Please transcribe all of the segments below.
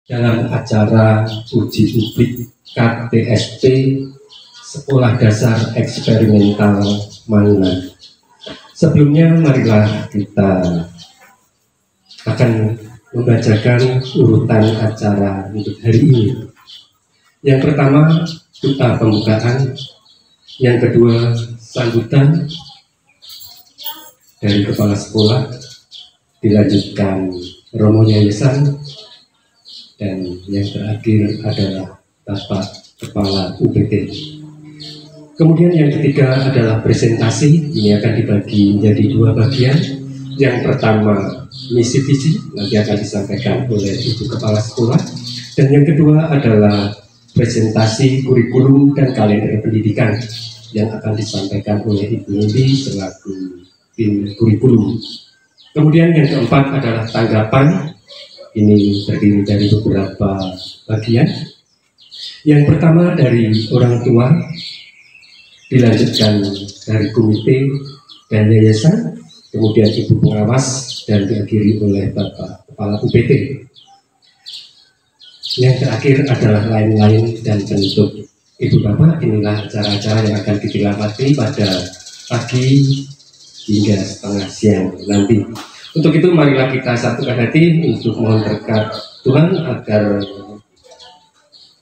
dalam acara uji publik KTSP Sekolah Dasar Eksperimental Mangunan. Sebelumnya marilah kita akan membacakan urutan acara untuk hari ini. Yang pertama, duta pembukaan. Yang kedua, sambutan dari kepala sekolah, dilanjutkan romo yayasan, dan yang terakhir adalah Bapak Kepala UPT. Kemudian yang ketiga adalah presentasi. Ini akan dibagi menjadi dua bagian. Yang pertama misi visi, nanti akan disampaikan oleh Ibu Kepala Sekolah. Dan yang kedua adalah presentasi kurikulum dan kalender pendidikan yang akan disampaikan oleh Ibu Nindi selaku tim kurikulum. Kemudian yang keempat adalah tanggapan. Ini terdiri dari beberapa bagian. Yang pertama dari orang tua, dilanjutkan dari komite dan yayasan, kemudian ibu pengawas, dan diakhiri oleh Bapak Kepala UPT. Yang terakhir adalah lain-lain dan penutup. Ibu Bapak, inilah acara-acara yang akan kita lewati pada pagi hingga setengah siang nanti. Untuk itu marilah kita satukan hati untuk mohon berkat Tuhan agar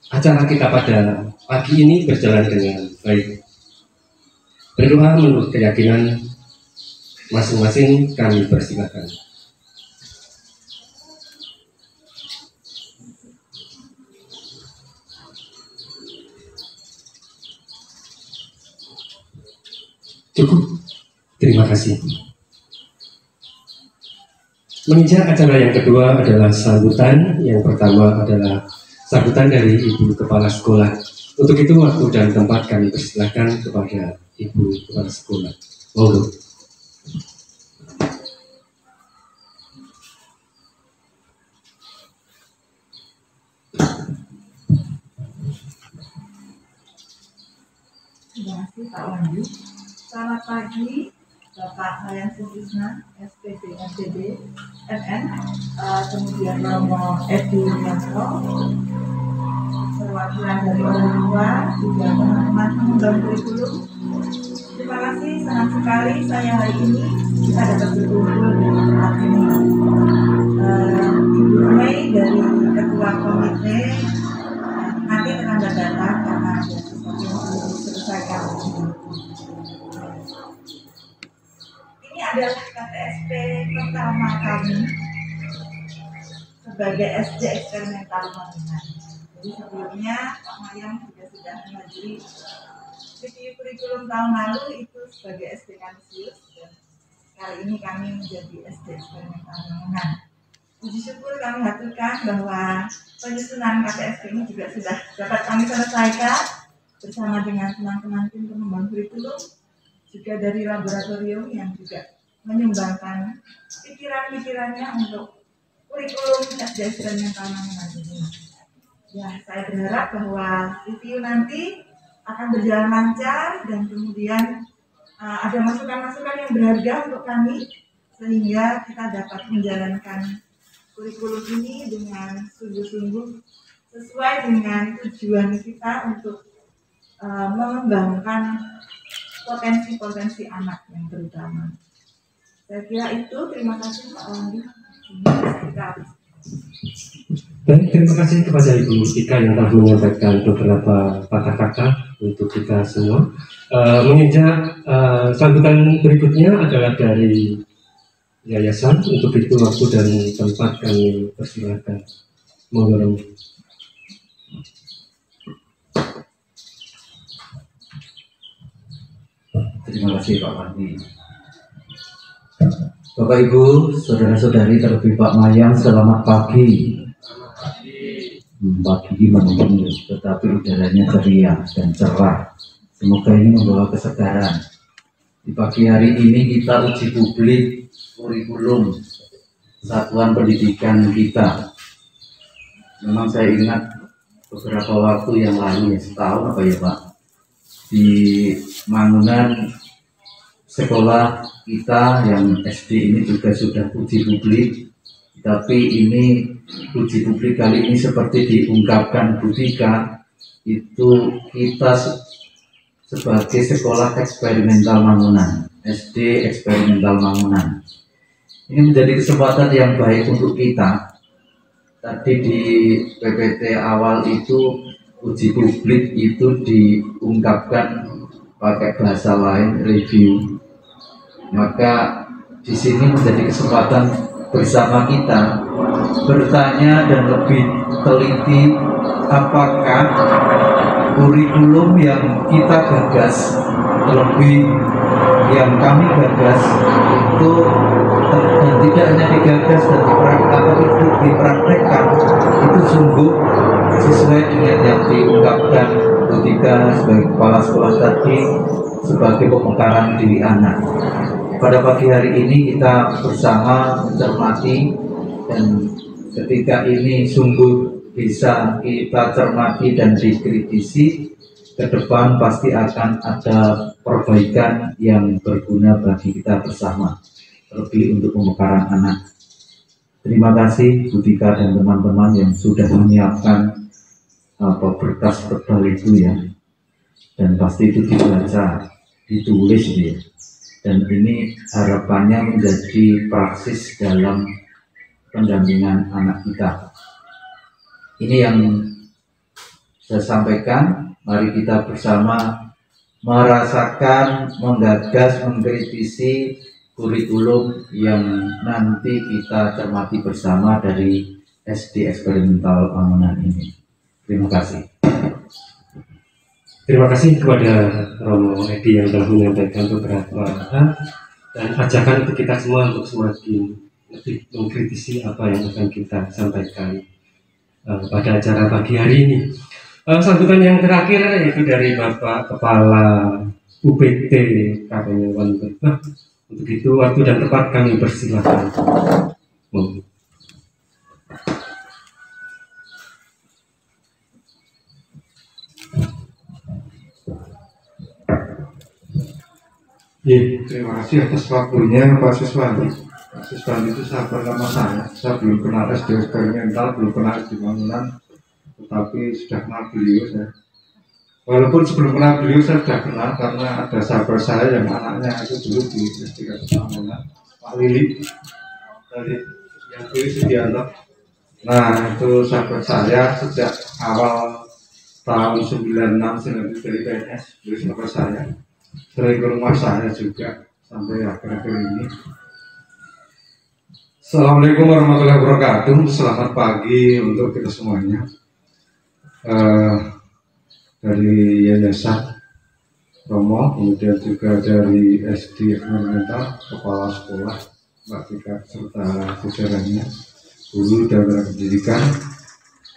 acara kita pada pagi ini berjalan dengan baik. Berdoa menurut keyakinan masing-masing, kami persilakan. Cukup, terima kasih. Menginjak acara yang kedua adalah sambutan. Yang pertama adalah sambutan dari Ibu Kepala Sekolah. Untuk itu waktu dan tempat kami persilakan kepada Ibu Kepala Sekolah. Monggo. Terima kasih Pak Wandi. Selamat pagi Bapak Mayan Sutisna, SPD, MPD, NN, kemudian Romo Edi Yanto, perwakilan dari orang tua, juga teman-teman pengembang kurikulum. Terima kasih sangat sekali saya hari ini kita dapat berkumpul di tempat ini. Ibu Mei dari Ketua Komite nanti akan datang karena ada sesuatu yang perlu diselesaikan. Ini adalah KTSP pertama kami sebagai SD eksperimental Mangunan. Jadi sebelumnya Pak Mayang juga sudah menghadiri review kurikulum tahun lalu itu sebagai SD Kanisius, dan kali ini kami menjadi SD eksperimental Mangunan. Puji syukur kami haturkan bahwa penyusunan KTSP ini juga sudah dapat kami selesaikan bersama dengan teman-teman tim pengembang kurikulum, juga dari laboratorium yang juga menyumbangkan pikiran-pikirannya untuk kurikulum SD eksperimental Mangunan ini. Ya, saya berharap bahwa review nanti akan berjalan lancar dan kemudian ada masukan-masukan yang berharga untuk kami sehingga kita dapat menjalankan kurikulum ini dengan sungguh-sungguh sesuai dengan tujuan kita untuk mengembangkan potensi-potensi anak yang terutama. Saya kira itu. Terima kasih Pak Wandi. Baik, terima kasih kepada Ibu Mustika yang telah menyampaikan beberapa kata-kata untuk kita semua. Menginjak sambutan berikutnya adalah dari yayasan. Untuk itu waktu dan tempat kami persilakan. Monggo. Terima kasih Pak Wandi. Bapak Ibu, saudara-saudari terlebih Pak Mayang, selamat pagi. Pagi menunggu, tetapi udaranya ceria dan cerah. Semoga ini membawa kesegaran. Di pagi hari ini kita uji publik kurikulum satuan pendidikan kita. Memang saya ingat beberapa waktu yang lalu, ya setahun apa ya Pak, di Mangunan sekolah kita yang SD ini juga sudah uji publik, tapi ini uji publik kali ini seperti diungkapkan Bu Tika, itu kita sebagai sekolah eksperimental Mangunan, SD eksperimental Mangunan. Ini menjadi kesempatan yang baik untuk kita. Tadi di PPT awal itu uji publik itu diungkapkan pakai bahasa lain, review. Maka di sini menjadi kesempatan bersama kita bertanya dan lebih teliti apakah kurikulum yang kita gagas, terlebih yang kami gagas itu dan tidak hanya digagas dan dipraktekkan itu sungguh sesuai dengan yang diungkapkan ketika sebagai kepala sekolah tadi sebagai pemekaran diri anak. Pada pagi hari ini kita bersama mencermati, dan ketika ini sungguh bisa kita cermati dan dikritisi, ke depan pasti akan ada perbaikan yang berguna bagi kita bersama, terlebih untuk pemekaran anak. Terima kasih Bu Tika dan teman-teman yang sudah menyiapkan berkas tebal itu ya, dan pasti itu dibaca, ditulis ya. Dan ini harapannya menjadi praksis dalam pendampingan anak kita. Ini yang saya sampaikan. Mari kita bersama merasakan, menggagas, mengkritisi kurikulum yang nanti kita cermati bersama dari SD eksperimental Mangunan ini. Terima kasih. Terima kasih kepada Romo Edi yang telah menyampaikan beberapa hal dan ajakan untuk kita semua untuk semakin lebih mengkritisi apa yang akan kita sampaikan pada acara pagi hari ini. Sambutan yang terakhir yaitu dari Bapak Kepala UPT Kabupaten Berbah. Untuk itu waktu dan tempat kami persilakan. Terima kasih atas waktunya Pak Siswandi. Pak Siswandi itu sahabat lama saya belum kenal SD eksperimental, belum kenal SD Mangunan, tetapi sudah kenal beliau saya. Walaupun sebelum kenal beliau saya sudah kenal karena ada sahabat saya yang anaknya itu dulu di SD Mangunan, Pak Lili, dari yang dulu Sudianto. Nah itu sahabat saya sejak awal tahun 96 dari PNS, beliau sahabat saya. Sering ke rumah saya juga sampai akhir-akhir ini. Assalamualaikum warahmatullahi wabarakatuh. Selamat pagi untuk kita semuanya. Dari Yayasan Romo, kemudian juga dari SD eksperimental, kepala sekolah, Mbak Tika, serta jajarannya, guru dan tenaga pendidikan,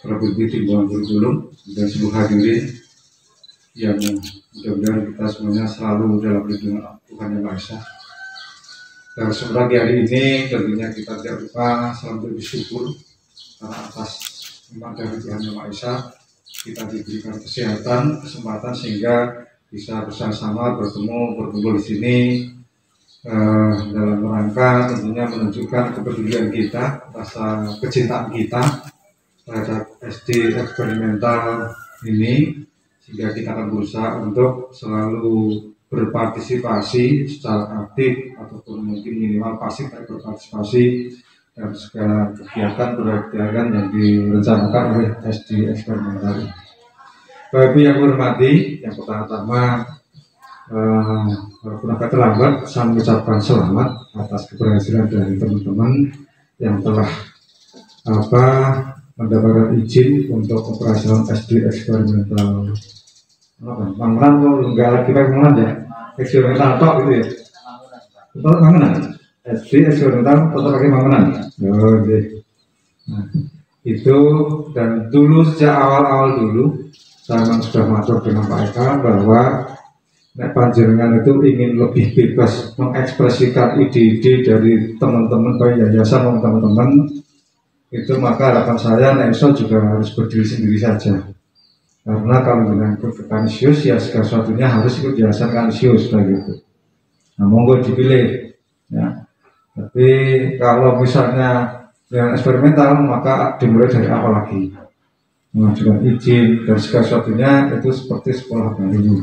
terlebih timbulan kurikulum, dan seluruh hadirin yang mudah-mudahan kita semuanya selalu dalam lindungan Tuhan Yang Maha Esa. Dan sebenarnya hari ini tentunya kita tidak lupa selalu bersyukur karena atas nikmat dari Tuhan Yang Maha Esa kita diberikan kesehatan, kesempatan sehingga bisa bersama-sama berkumpul di sini dalam rangka tentunya menunjukkan kepedulian kita, rasa kecintaan kita terhadap SD eksperimental ini, sehingga kita akan berusaha untuk selalu berpartisipasi secara aktif ataupun mungkin minimal pasif berpartisipasi dalam segala kegiatan yang direncanakan oleh SD eksperimental. Bapak Ibu yang hormati, yang pertama-tama walaupun agak terlambat, saya mengucapkan selamat atas keberhasilan dari teman-teman yang telah mendapatkan izin untuk operasional SD eksperimental Mangunan. Enggak lagi pakai Mangunan ya, eksperimental tok gitu ya, tetap Mangunan, SD eksperimental tetap pakai Mangunan. Nah, itu, dan dulu sejak awal dulu saya memang sudah matur dengan Pak Eka bahwa panjenengan itu ingin lebih bebas mengekspresikan ide-ide dari teman-teman baik yayasan maupun teman-teman itu, maka harapan saya Nexo juga harus berdiri sendiri saja, karena kalau dengan ikut ke Kanisius ya segala sesuatunya harus ikut yayasan Kanisius begitu. Nah monggo dipilih ya. Tapi kalau misalnya Yang eksperimental maka dimulai dari awal lagi, mengajukan izin dan segala sesuatunya itu seperti sekolah baru.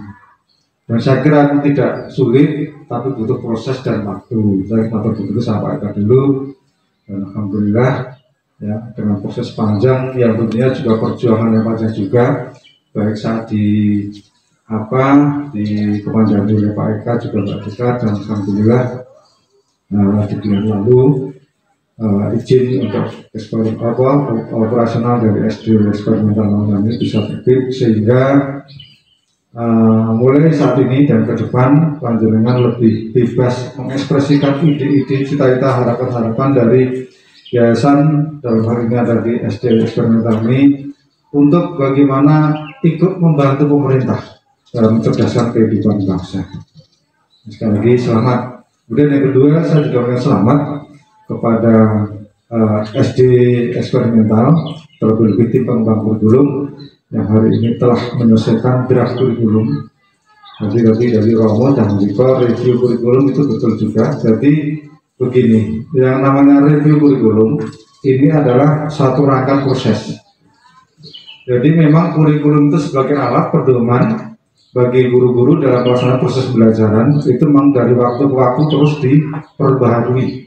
Dan saya kira itu tidak sulit, tapi butuh proses dan waktu. Saya matur dulu sampai dulu, dan alhamdulillah ya dengan proses panjang yang tentunya juga perjuangan yang panjang juga, baik saat di kepanjangan oleh Pak Eka juga Mbak Eka, dan alhamdulillah di bulan lalu izin untuk operasional dari SD eksperimental ini bisa terbit, sehingga mulai saat ini dan ke depan panjenengan lebih bebas mengekspresikan ide-ide, cita-cita, harapan-harapan dari yayasan, dalam hal ini ada di SD eksperimental ini, untuk bagaimana ikut membantu pemerintah dalam mencerdaskan kehidupan bangsa. Sekali lagi selamat. Kemudian yang kedua, saya juga ingin selamat kepada SD eksperimental, terlebih tim pengembang kurikulum yang hari ini telah menyelesaikan draft kurikulum. Jadi dari Romo dan Riko review kurikulum itu betul juga. Jadi begini, yang namanya review kurikulum ini adalah satu rangkaian proses. Jadi memang kurikulum itu sebagai alat pedoman bagi guru-guru dalam pelaksanaan proses pembelajaran, itu memang dari waktu ke waktu terus diperbaharui.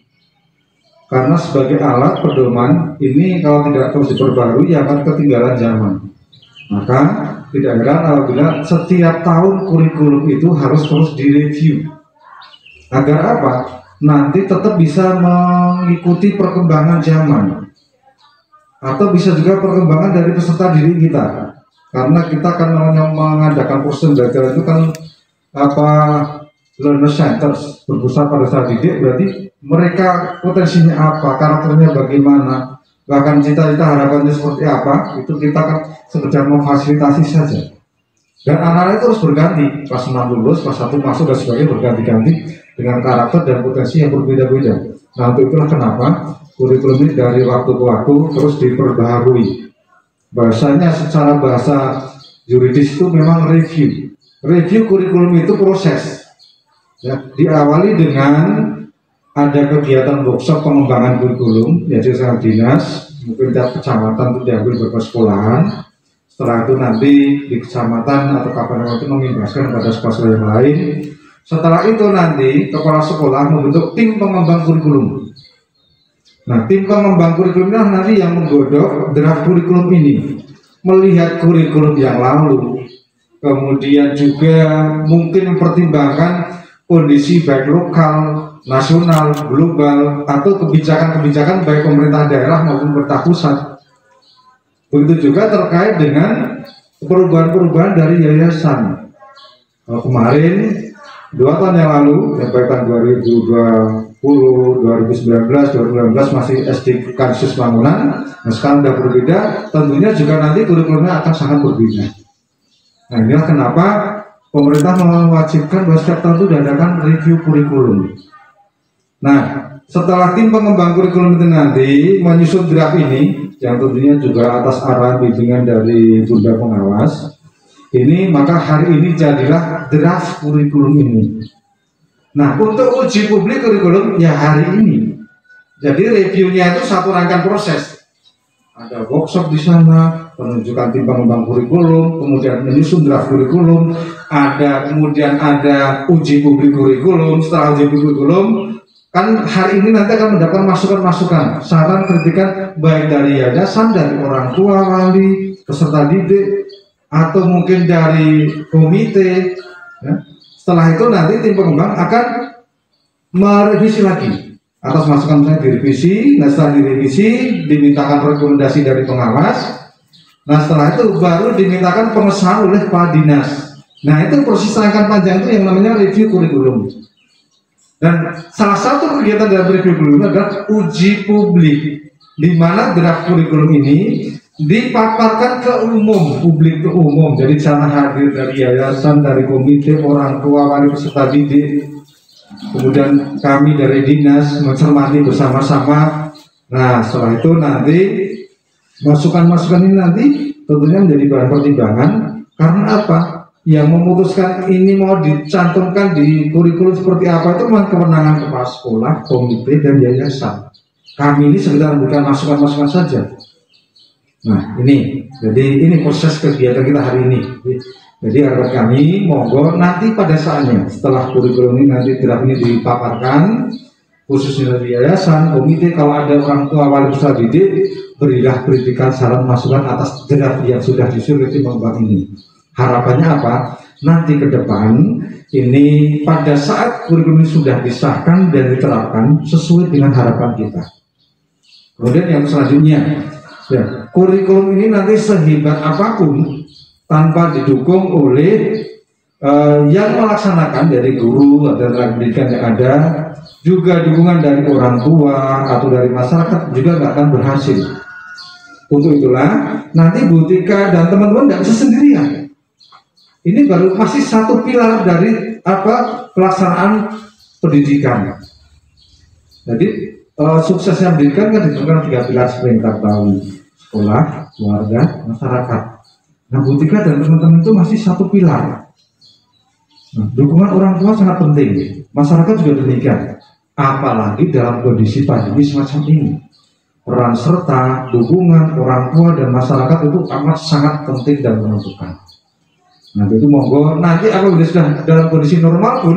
Karena sebagai alat pedoman ini kalau tidak terus diperbarui akan ketinggalan zaman. Maka tidak heran apabila setiap tahun kurikulum itu harus terus direview. Agar apa? Nanti tetap bisa mengikuti perkembangan zaman. Atau bisa juga perkembangan dari peserta didik kita. Karena kita akan mengadakan proses belajar itu kan learner centers, berpusat pada saat didik, berarti mereka potensinya apa, karakternya bagaimana, bahkan cita-cita harapannya seperti apa, itu kita akan sekedar memfasilitasi saja. Dan anak-anak itu harus berganti, pas 6 lulus, pas 1 masuk dan sebagainya berganti-ganti dengan karakter dan potensi yang berbeda-beda. Nah, untuk itulah kenapa kurikulum ini dari waktu ke waktu terus diperbaharui. Bahasanya secara bahasa yuridis itu memang review. Review kurikulum itu proses. Ya, diawali dengan ada kegiatan workshop pengembangan kurikulum, yaitu sangat dinas, mungkin tiap kecamatan itu diambil beberapa sekolahan. Setelah itu nanti di kecamatan atau kabupaten itu mengimbaskan pada sekolah yang lain. Setelah itu nanti kepala sekolah membentuk tim pengembang kurikulum. Nah, tim pengembang kurikulum nanti yang menggodok draft kurikulum ini, melihat kurikulum yang lalu, kemudian juga mungkin mempertimbangkan kondisi baik lokal, nasional, global, atau kebijakan-kebijakan baik pemerintah daerah maupun pemerintah pusat. Begitu juga terkait dengan perubahan-perubahan dari yayasan. Kemarin 2 tahun yang lalu, baik tahun 2020, 2019, 2019 masih SD Kansus Mangunan. Nah, sekarang sudah berbeda, tentunya juga nanti kurikulumnya akan sangat berbeda. Nah, inilah kenapa pemerintah mewajibkan bahwa setiap tahun itu diadakan review kurikulum. Nah, setelah tim pengembang kurikulum itu nanti menyusun draft ini, yang tentunya juga atas arahan bimbingan dari Bunda Pengawas, ini maka hari ini jadilah draft kurikulum ini. Nah, untuk uji publik kurikulum ya hari ini. Jadi reviewnya itu satu rangkaian proses. Ada workshop di sana, penunjukan tim pengembang kurikulum, kemudian menyusun draft kurikulum, kemudian ada uji publik kurikulum. Setelah uji publik kurikulum, kan hari ini nanti akan mendapatkan masukan-masukan, saran, kritikan baik dari yayasan, dari orang tua, wali, peserta didik, atau mungkin dari komite. Ya. Setelah itu nanti tim pengembang akan merevisi lagi atas masukan saya direvisi. Nah, setelah direvisi dimintakan rekomendasi dari pengawas. Nah, setelah itu baru dimintakan pengesahan oleh Pak Dinas. Nah, itu proses rangkaian panjang itu yang namanya review kurikulum. Dan salah satu kegiatan dalam review kurikulum adalah uji publik, di mana draft kurikulum ini dipaparkan ke umum, publik ke umum. Jadi sana hadir dari yayasan, dari komite, orang tua, wali, peserta didik, kemudian kami dari dinas mencermati bersama-sama. Nah, setelah itu nanti masukan-masukan ini nanti tentunya menjadi bahan pertimbangan. Karena apa? Yang memutuskan ini mau dicantumkan di kurikulum seperti apa itu memang kewenangan kepala sekolah, komite, dan yayasan. Kami ini sekedar memberikan masukan-masukan saja. Nah, jadi ini proses kegiatan kita hari ini. Jadi harapan kami, monggo nanti pada saatnya setelah kurikulum ini nanti draft ini dipaparkan, khususnya dari yayasan, komite, kalau ada orang tua wali usaha didik, berilah kritikan, saran, masukan atas draft yang sudah disusun ketimbang ini. Harapannya apa? Nanti ke depan ini pada saat kurikulum ini sudah disahkan dan diterapkan sesuai dengan harapan kita. Kemudian yang selanjutnya, ya, kurikulum ini nanti sehebat apapun tanpa didukung oleh yang melaksanakan dari guru atau tenaga pendidikan yang ada, juga dukungan dari orang tua atau dari masyarakat juga nggak akan berhasil. Untuk itulah nanti Bu Tika dan teman-teman nggak bisa sendirian. Ini baru masih satu pilar dari pelaksanaan pendidikan. Jadi suksesnya pendidikan kan ditentukan 3 pilar seperti kita tahu: sekolah, keluarga, masyarakat. Nah, Bu Tika dan teman-teman itu masih satu pilar. Nah, dukungan orang tua sangat penting, masyarakat juga demikian. Apalagi dalam kondisi pandemi semacam ini, peran serta dukungan orang tua dan masyarakat itu amat sangat penting dan menentukan. Nanti itu monggo, nanti apabila sudah dalam kondisi normal pun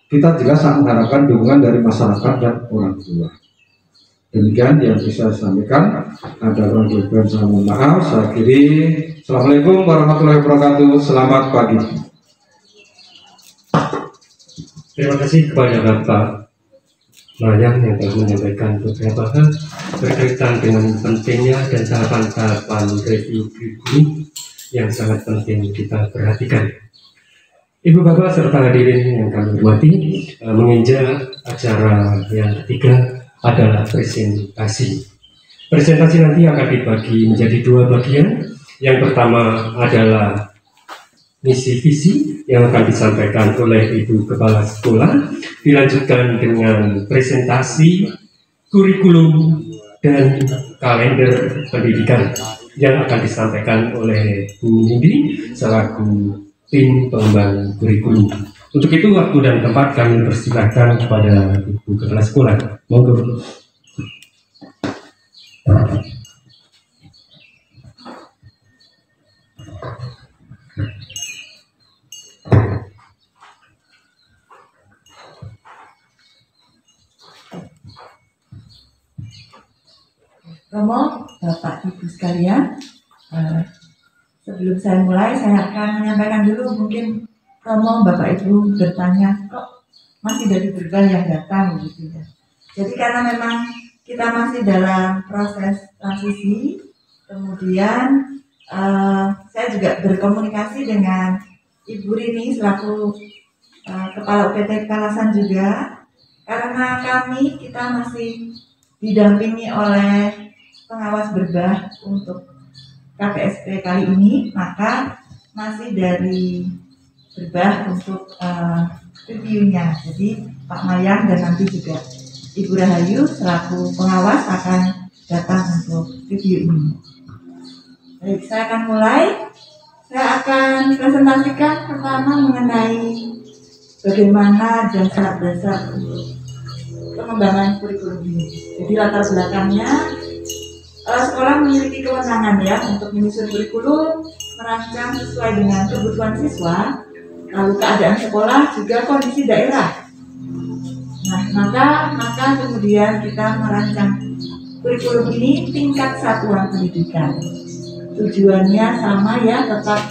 kita juga sangat mengharapkan dukungan dari masyarakat dan orang tua. Demikian yang bisa saya sampaikan. Ada orang yang saya mohon maaf. Saya akhiri. Assalamualaikum warahmatullahi wabarakatuh. Selamat pagi. Terima kasih kepada Bapak Mayang yang telah menyampaikan beberapa hal berkaitan dengan pentingnya dan tahapan-tahapan review kurikulum yang sangat penting kita perhatikan. Ibu bapak serta hadirin yang kami hormati, menginjak acara yang ketiga adalah presentasi. Presentasi nanti akan dibagi menjadi 2 bagian. Yang pertama adalah misi visi yang akan disampaikan oleh Ibu Kepala Sekolah, dilanjutkan dengan presentasi kurikulum dan kalender pendidikan yang akan disampaikan oleh Bu Nindi selaku tim pengembang kurikulum. Untuk itu waktu dan tempat kami persilahkan kepada Ibu Kepala Sekolah. Monggo. Romo, Bapak Ibu sekalian, sebelum saya mulai, saya akan menyampaikan dulu. Mungkin Romo, Bapak Ibu bertanya, kok masih dari berbagai yang datang gitu ya. Jadi karena memang kita masih dalam proses transisi, kemudian saya juga berkomunikasi dengan Ibu Rini selaku Kepala UPT Kalasan juga, karena kita masih didampingi oleh pengawas berbah untuk KPSP kali ini, maka masih dari berbah untuk reviewnya. Jadi Pak Mayang dan nanti juga Ibu Rahayu selaku pengawas akan datang untuk review ini. Baik, saya akan mulai. Saya akan presentasikan pertama mengenai bagaimana dasar-dasar pengembangan kurikulum ini. Jadi latar belakangnya, sekolah memiliki kewenangan ya untuk menyusun kurikulum, merancang sesuai dengan kebutuhan siswa, lalu keadaan sekolah juga kondisi daerah. Nah, maka kemudian kita merancang kurikulum ini tingkat satuan pendidikan. Tujuannya sama ya, tetap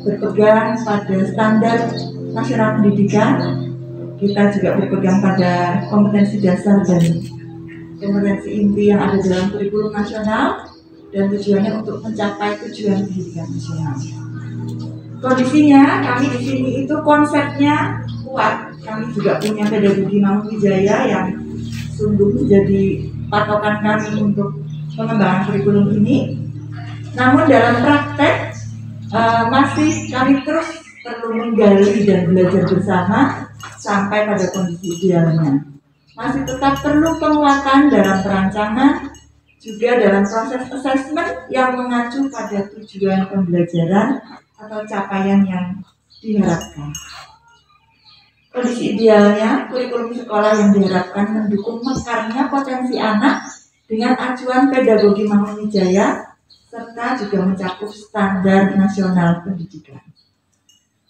berpegang pada standar nasional pendidikan. Kita juga berpegang pada kompetensi dasar dan kompetensi inti yang ada dalam kurikulum nasional, dan tujuannya untuk mencapai tujuan pendidikan nasional. Kondisinya kami di sini itu konsepnya kuat. Kami juga punya pedagogi Mangunwijaya yang sungguh menjadi patokan kami untuk pengembangan kurikulum ini. Namun dalam praktek masih kami terus perlu menggali dan belajar bersama sampai pada kondisi idealnya. Masih tetap perlu penguatan dalam perancangan, juga dalam proses assessment yang mengacu pada tujuan pembelajaran atau capaian yang diharapkan. Kondisi idealnya, kurikulum sekolah yang diharapkan mendukung mekarnya potensi anak dengan acuan pedagogi Mangunwijaya serta juga mencakup standar nasional pendidikan.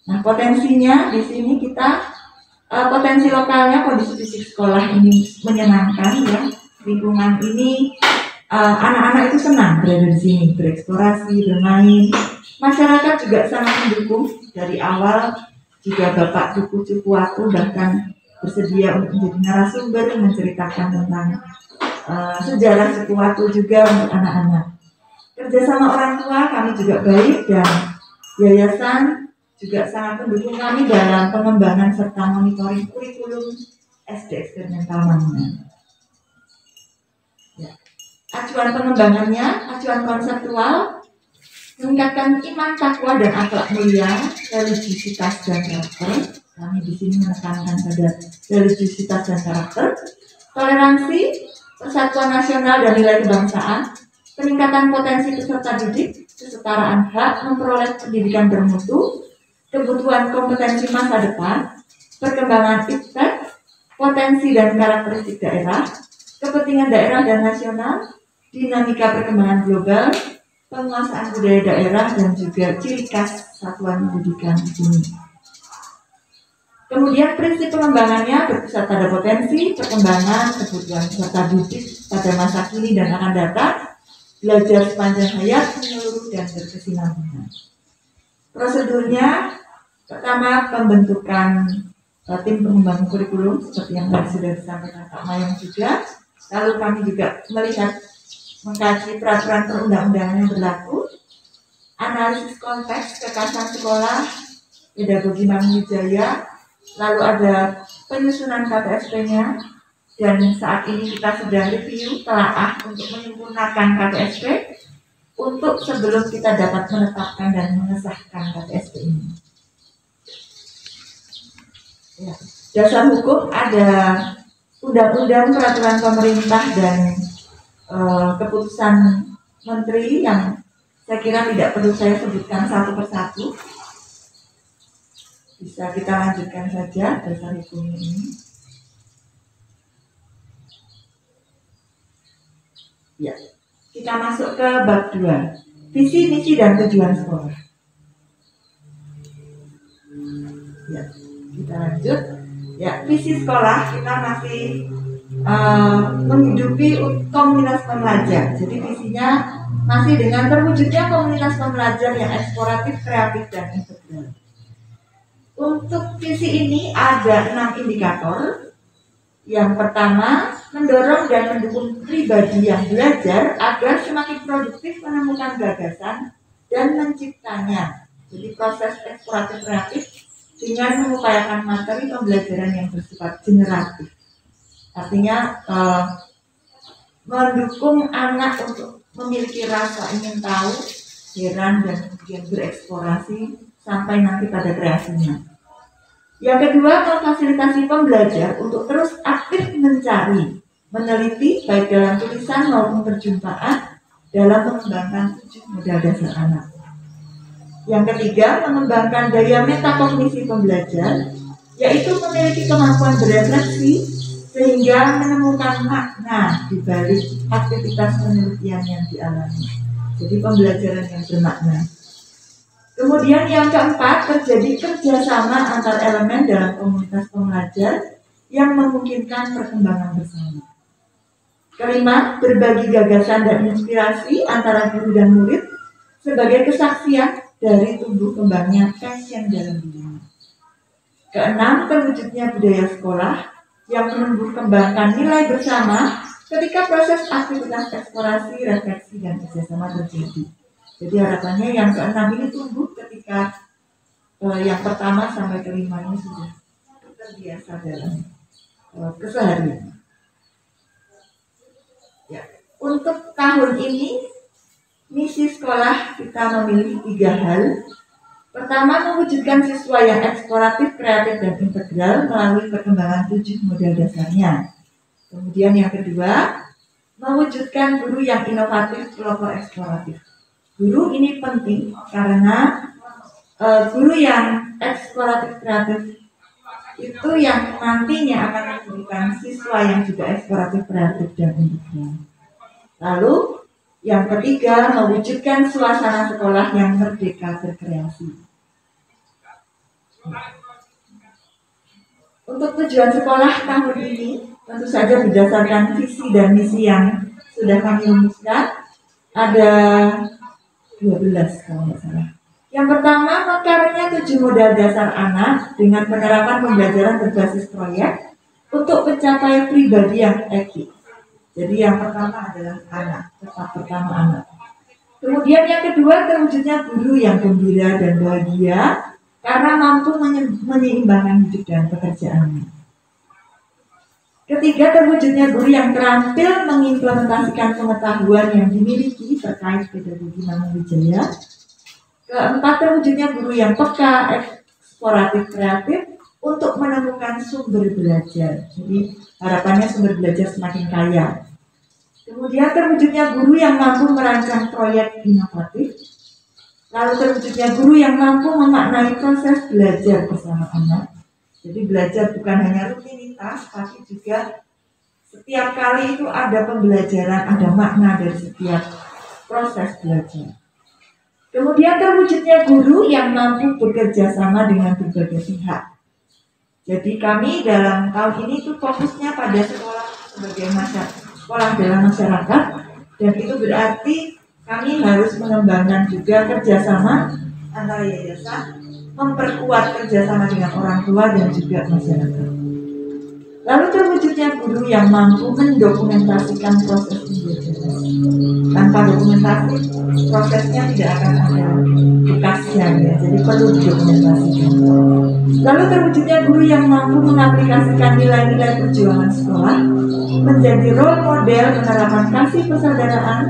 Nah, potensinya di sini kita potensi lokalnya, kondisi fisik sekolah ini menyenangkan ya. Lingkungan ini anak-anak itu senang berada di sini, bereksplorasi, bermain. Masyarakat juga sangat mendukung dari awal. Juga Bapak Duku Cupuatu bahkan bersedia untuk menjadi narasumber menceritakan tentang sejarah Cupuatu juga untuk anak-anak. Kerjasama orang tua kami juga baik dan yayasan juga sangat mendukung kami dalam pengembangan serta monitoring kurikulum SD eksperimental Mangunan. Ya. Acuan pengembangannya, acuan konseptual, meningkatkan iman, takwa dan akhlak mulia, religiusitas dan karakter. Kami di sini menekankan pada religiusitas dan karakter, toleransi, persatuan nasional dan nilai kebangsaan, peningkatan potensi peserta didik, kesetaraan hak memperoleh pendidikan bermutu, kebutuhan kompetensi masa depan, perkembangan iptek, potensi dan karakteristik daerah, kepentingan daerah dan nasional, dinamika perkembangan global, penguasaan budaya daerah dan juga ciri khas satuan pendidikan di sini. Kemudian prinsip pengembangannya berpusat pada potensi, perkembangan, kebutuhan peserta didik pada masa kini dan akan datang, belajar sepanjang hayat, menyeluruh dan berkesinambungan. Prosedurnya, pertama pembentukan tim pengembangan kurikulum seperti yang tadi sudah disampaikan Pak Mayang juga. Lalu kami juga melihat mengkaji peraturan perundang-undangan yang berlaku, analisis konteks kekhasan sekolah, pedagogi Mangunwijaya, lalu ada penyusunan KTSP-nya, dan saat ini kita sedang review telaah untuk menyempurnakan KTSP untuk sebelum kita dapat menetapkan dan mengesahkan KTSP ini. Ya. Dasar hukum ada undang-undang, peraturan pemerintah dan keputusan menteri yang saya kira tidak perlu saya sebutkan satu persatu. Bisa kita lanjutkan saja dasar hukum ini. Ya, kita masuk ke bab 2, visi, misi, dan tujuan sekolah. Ya, kita lanjut. Ya, visi sekolah kita masih menghidupi komunitas pembelajar. Jadi visinya masih dengan terwujudnya komunitas pembelajar yang eksploratif, kreatif, dan integral. Untuk visi ini ada 6 indikator. Yang pertama, mendorong dan mendukung pribadi yang belajar agar semakin produktif menemukan gagasan dan menciptanya. Jadi proses eksploratif kreatif dengan mengupayakan materi pembelajaran yang bersifat generatif. Artinya mendukung anak untuk memiliki rasa ingin tahu, heran, dan kemudian bereksplorasi sampai nanti pada kreasinya. Yang kedua, memfasilitasi pembelajar untuk terus aktif mencari, meneliti baik dalam tulisan maupun perjumpaan dalam mengembangkan 7 modal dasar anak. Yang ketiga, mengembangkan daya metakognisi pembelajar, yaitu memiliki kemampuan berefleksi sehingga menemukan makna di balik aktivitas penelitian yang dialami. Jadi pembelajaran yang bermakna. Kemudian yang keempat, terjadi kerjasama antar elemen dalam komunitas pembelajar yang memungkinkan perkembangan bersama. Kelima, berbagi gagasan dan inspirasi antara guru dan murid sebagai kesaksian dari tumbuh kembangnya passion dalam dirinya. Keenam, terwujudnya budaya sekolah yang menumbuh kembangkan nilai bersama ketika proses aktivitas eksplorasi, refleksi, dan kerjasama terjadi. Jadi harapannya yang keenam ini tumbuh ketika yang pertama sampai kelima ini sudah terbiasa dalam keseharian. Ya. Untuk tahun ini misi sekolah kita memilih 3 hal. Pertama, mewujudkan siswa yang eksploratif, kreatif, dan integral melalui perkembangan 7 modal dasarnya. Kemudian yang kedua, mewujudkan guru yang inovatif, pelopor eksploratif. Guru ini penting karena guru yang eksploratif, kreatif, itu yang nantinya akan menimbulkan siswa yang juga eksploratif, kreatif, dan integral. Lalu yang ketiga, mewujudkan suasana sekolah yang merdeka berkreasi. Untuk tujuan sekolah tahun ini, tentu saja berdasarkan visi dan misi yang sudah kami rumuskan, ada 12 kalau nggak salah. Yang pertama, mengkarnya 7 modal dasar anak dengan penerapan pembelajaran berbasis proyek untuk mencapai pribadi yang eki. Jadi yang pertama adalah anak, tetap pertama anak. Kemudian yang kedua, terwujudnya guru yang gembira dan bahagia karena mampu menyeimbangkan hidup dan pekerjaannya. Ketiga, terwujudnya guru yang terampil mengimplementasikan pengetahuan yang dimiliki terkait pedagogi Mangunwijaya. Keempat, terwujudnya guru yang peka, eksploratif, kreatif untuk menemukan sumber belajar. Jadi harapannya sumber belajar semakin kaya. Kemudian terwujudnya guru yang mampu merancang proyek inovatif. Lalu terwujudnya guru yang mampu memaknai proses belajar bersama anak. Jadi belajar bukan hanya rutinitas, tapi juga setiap kali itu ada pembelajaran, ada makna dari setiap proses belajar. Kemudian terwujudnya guru yang mampu bekerja sama dengan berbagai pihak. Jadi kami dalam tahun ini tuh fokusnya pada sekolah sebagai sekolah dalam masyarakat, dan itu berarti kami harus mengembangkan juga kerjasama antara yayasan, memperkuat kerjasama dengan orang tua dan juga masyarakat. Lalu terwujudnya guru yang mampu mendokumentasikan proses pembelajaran. Tanpa dokumentasi, prosesnya tidak akan ada bekasnya, ya. Jadi perlu didokumentasikan. Lalu terwujudnya guru yang mampu mengaplikasikan nilai-nilai perjuangan sekolah menjadi role model penerapan kasih persaudaraan,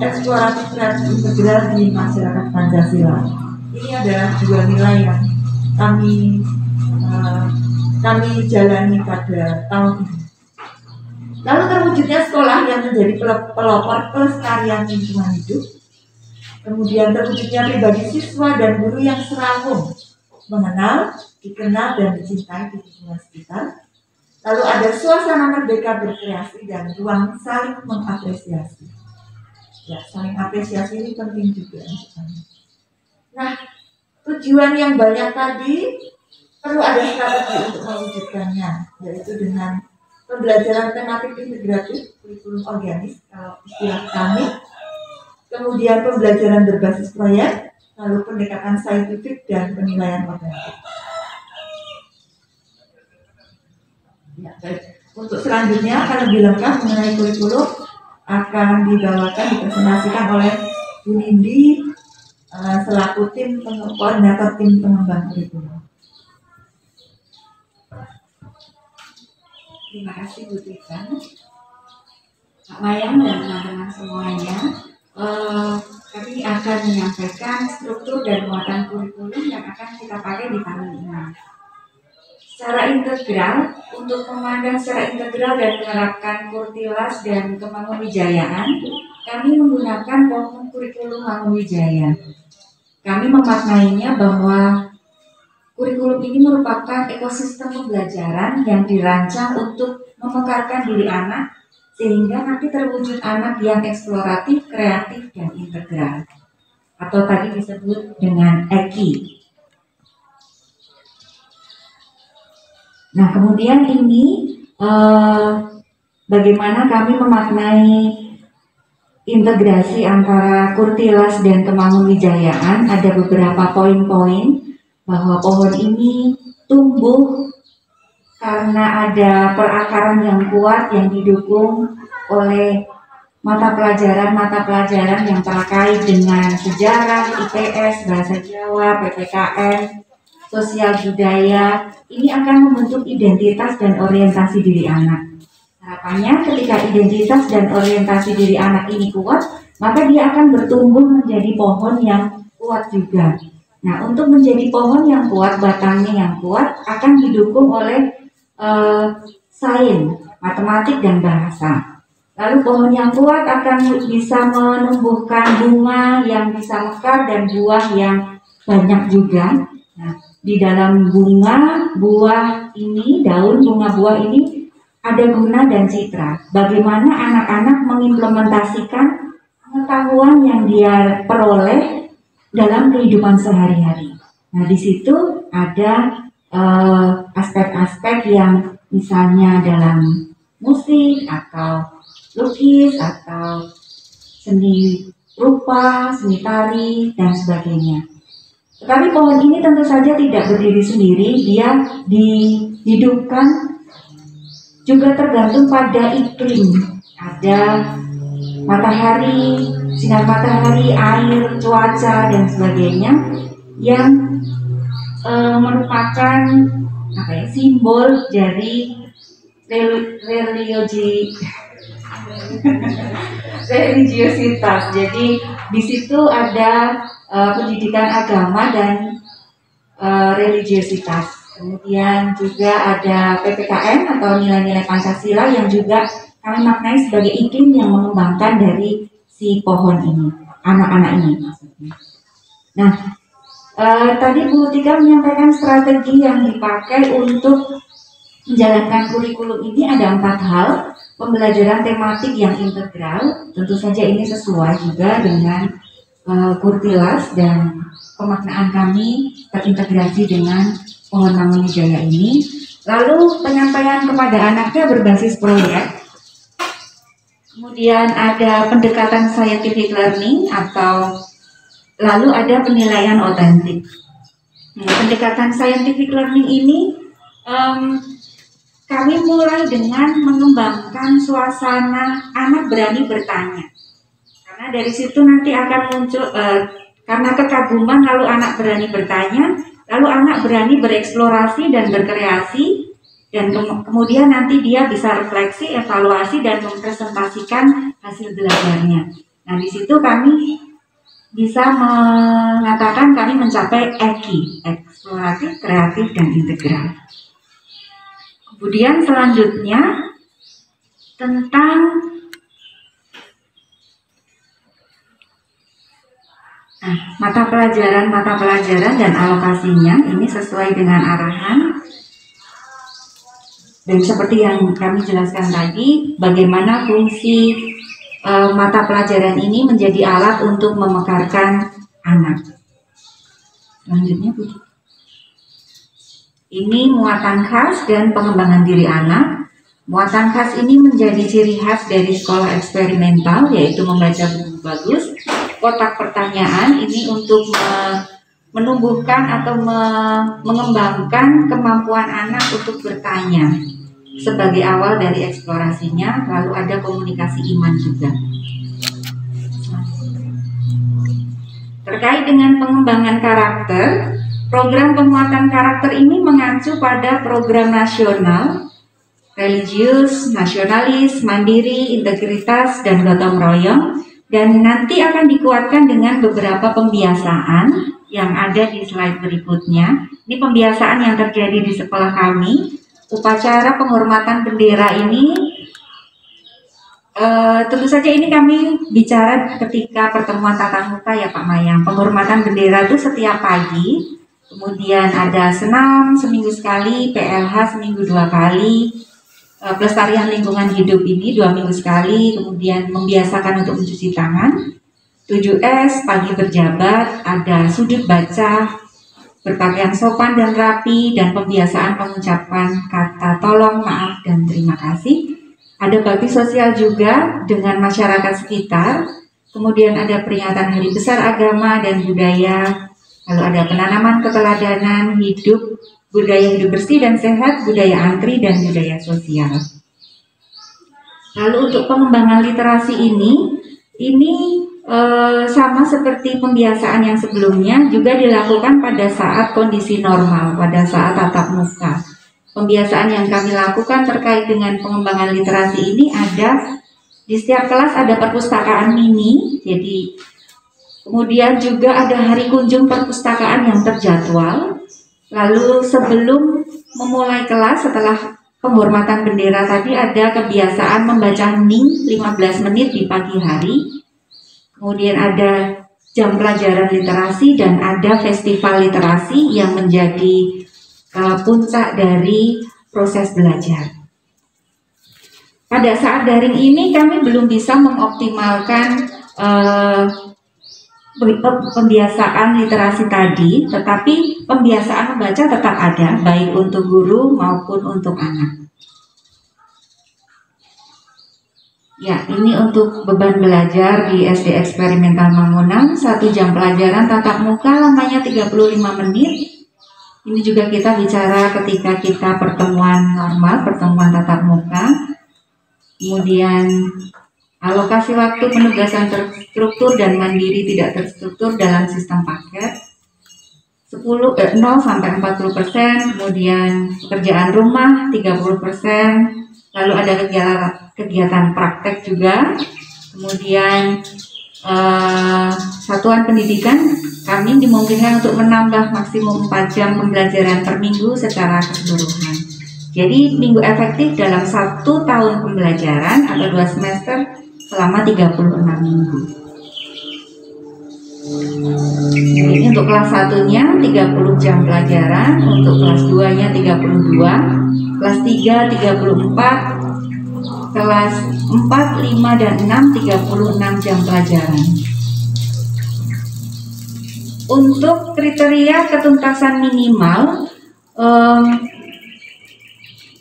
eksploratif kreatif integral di masyarakat Pancasila. Ini adalah 2 nilai yang kami jalani pada tahun ini. Lalu terwujudnya sekolah yang menjadi pelopor pelestarian lingkungan hidup. Kemudian terwujudnya pribadi siswa dan guru yang seramum, mengenal, dikenal, dan dicintai di lingkungan sekitar. Lalu ada suasana merdeka berkreasi dan ruang saling mengapresiasi. Ya, saling apresiasi ini penting juga. Nah, tujuan yang banyak tadi perlu ada strategi untuk mewujudkannya, yaitu dengan pembelajaran tematik integratif, kurikulum organis, kalau istilah kami, kemudian pembelajaran berbasis proyek, lalu pendekatan saintifik dan penilaian otentik. Ya, baik. Untuk selanjutnya akan lebih lengkap mengenai kurikulum akan dipresentasikan oleh Bu Nindi selaku koordinator tim pengembang kurikulum. Terima kasih Bu Tika, Pak Mayang dan teman-teman semuanya. Kami akan menyampaikan struktur dan muatan kurikulum yang akan kita pakai di tahun ini. Secara integral, untuk memandang secara integral dan menerapkan Kurtilas dan Kemangunwijayaan, kami menggunakan pohon kurikulum Mangunwijaya. Kami memaknainya bahwa kurikulum ini merupakan ekosistem pembelajaran yang dirancang untuk memekarkan diri anak sehingga nanti terwujud anak yang eksploratif, kreatif, dan integral, atau tadi disebut dengan EKI. Nah, kemudian ini bagaimana kami memaknai integrasi antara Kurtilas dan Kemangunwijayaan. Ada beberapa poin-poin bahwa pohon ini tumbuh karena ada perakaran yang kuat yang didukung oleh mata pelajaran yang terkait dengan sejarah, IPS, bahasa Jawa, PPKN, sosial budaya. Ini akan membentuk identitas dan orientasi diri anak. Harapannya ketika identitas dan orientasi diri anak ini kuat, maka dia akan bertumbuh menjadi pohon yang kuat juga. Nah, untuk menjadi pohon yang kuat, batangnya yang kuat, akan didukung oleh sains, matematik, dan bahasa. Lalu pohon yang kuat akan bisa menumbuhkan bunga yang bisa mekar dan buah yang banyak juga. Nah, di dalam bunga buah ini, daun bunga buah ini ada guna dan citra. Bagaimana anak-anak mengimplementasikan pengetahuan yang dia peroleh dalam kehidupan sehari-hari. Nah, di situ ada aspek-aspek yang misalnya dalam musik atau lukis atau seni rupa, seni tari, dan sebagainya. Tetapi pohon ini tentu saja tidak berdiri sendiri, dia dihidupkan juga tergantung pada iklim. Ada matahari, sinar matahari, air, cuaca, dan sebagainya yang merupakan simbol dari religiositas. Jadi di situ ada pendidikan agama dan religiositas. Kemudian juga ada PPKN atau nilai-nilai Pancasila yang juga kami maknai sebagai iklim yang mengembangkan dari si pohon ini, anak-anak ini maksudnya. Nah, tadi Bu Tika menyampaikan strategi yang dipakai untuk menjalankan kurikulum ini ada 4 hal. Pembelajaran tematik yang integral, tentu saja ini sesuai juga dengan Kurtilas dan pemaknaan kami terintegrasi dengan pohon Mangunwijaya ini. Lalu penyampaian kepada anaknya berbasis proyek. Kemudian ada pendekatan scientific learning atau lalu ada penilaian otentik. Nah, pendekatan scientific learning ini kami mulai dengan mengembangkan suasana anak berani bertanya. Karena dari situ nanti akan muncul karena kekaguman lalu anak berani bertanya, lalu anak berani bereksplorasi dan berkreasi, dan kemudian nanti dia bisa refleksi, evaluasi, dan mempresentasikan hasil belajarnya. Nah, di situ kami bisa mengatakan kami mencapai EKI, eksploratif, kreatif, dan integral. Kemudian selanjutnya tentang mata pelajaran dan alokasinya ini sesuai dengan arahan. Dan seperti yang kami jelaskan tadi, bagaimana fungsi mata pelajaran ini menjadi alat untuk memekarkan anak. Selanjutnya, Bu. Ini muatan khas dan pengembangan diri anak. Muatan khas ini menjadi ciri khas dari sekolah eksperimental, yaitu membaca buku bagus. Kotak pertanyaan ini untuk menumbuhkan atau mengembangkan kemampuan anak untuk bertanya sebagai awal dari eksplorasinya. Lalu ada komunikasi iman juga. Terkait dengan pengembangan karakter, program penguatan karakter ini mengacu pada program nasional, religius, nasionalis, mandiri, integritas, dan gotong royong, dan nanti akan dikuatkan dengan beberapa pembiasaan yang ada di slide berikutnya. Ini pembiasaan yang terjadi di sekolah kami. Upacara penghormatan bendera ini tentu saja ini kami bicara ketika pertemuan tatap muka ya Pak Mayang. Penghormatan bendera itu setiap pagi, kemudian ada senam seminggu sekali, PLH seminggu 2 kali, pelestarian lingkungan hidup ini 2 minggu sekali, kemudian membiasakan untuk mencuci tangan, 7S, pagi berjabat, ada sudut baca, berpakaian sopan dan rapi, dan pembiasaan mengucapkan kata tolong, maaf, dan terima kasih. Ada bakti sosial juga dengan masyarakat sekitar, kemudian ada peringatan hari besar agama dan budaya, lalu ada penanaman keteladanan hidup, budaya hidup bersih dan sehat, budaya antri, dan budaya sosial. Lalu untuk pengembangan literasi ini sama seperti pembiasaan yang sebelumnya juga dilakukan pada saat kondisi normal, pada saat tatap muka. Pembiasaan yang kami lakukan terkait dengan pengembangan literasi ini ada di setiap kelas ada perpustakaan mini, jadi kemudian juga ada hari kunjung perpustakaan yang terjadwal. Lalu sebelum memulai kelas setelah penghormatan bendera tadi ada kebiasaan membaca hening 15 menit di pagi hari. Kemudian ada jam pelajaran literasi dan ada festival literasi yang menjadi puncak dari proses belajar. Pada saat daring ini kami belum bisa mengoptimalkan pembiasaan literasi tadi, tetapi pembiasaan membaca tetap ada, baik untuk guru maupun untuk anak. Ya, ini untuk beban belajar di SD Eksperimental Mangunan, 1 jam pelajaran tatap muka lamanya 35 menit. Ini juga kita bicara ketika kita pertemuan normal, pertemuan tatap muka. Kemudian alokasi waktu penugasan terstruktur dan mandiri tidak terstruktur dalam sistem paket 0 sampai 40%, kemudian pekerjaan rumah 30%, lalu ada kegiatan praktek juga, kemudian satuan pendidikan kami dimungkinkan untuk menambah maksimum 4 jam pembelajaran per minggu secara keseluruhan. Jadi minggu efektif dalam 1 tahun pembelajaran atau 2 semester selama 36 minggu. Ini untuk kelas 1-nya 30 jam pelajaran, untuk kelas 2-nya 32, kelas 3 34, kelas 4, 5, dan 6 36 jam pelajaran. Untuk kriteria ketuntasan minimal,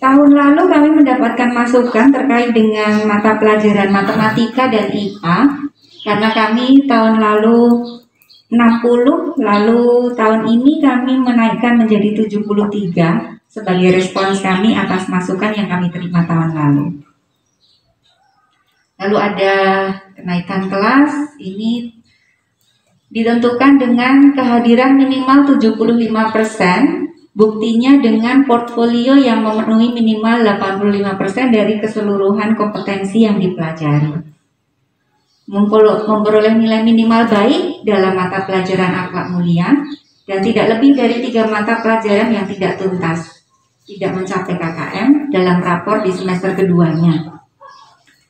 tahun lalu kami mendapatkan masukan terkait dengan mata pelajaran matematika dan IPA, karena kami tahun lalu 60, lalu tahun ini kami menaikkan menjadi 73 sebagai respons kami atas masukan yang kami terima tahun lalu. Lalu ada kenaikan kelas, ini ditentukan dengan kehadiran minimal 75%, buktinya dengan portfolio yang memenuhi minimal 85% dari keseluruhan kompetensi yang dipelajari. Memperoleh nilai minimal baik dalam mata pelajaran akhlak mulia dan tidak lebih dari 3 mata pelajaran yang tidak tuntas, tidak mencapai KKM dalam rapor di semester keduanya.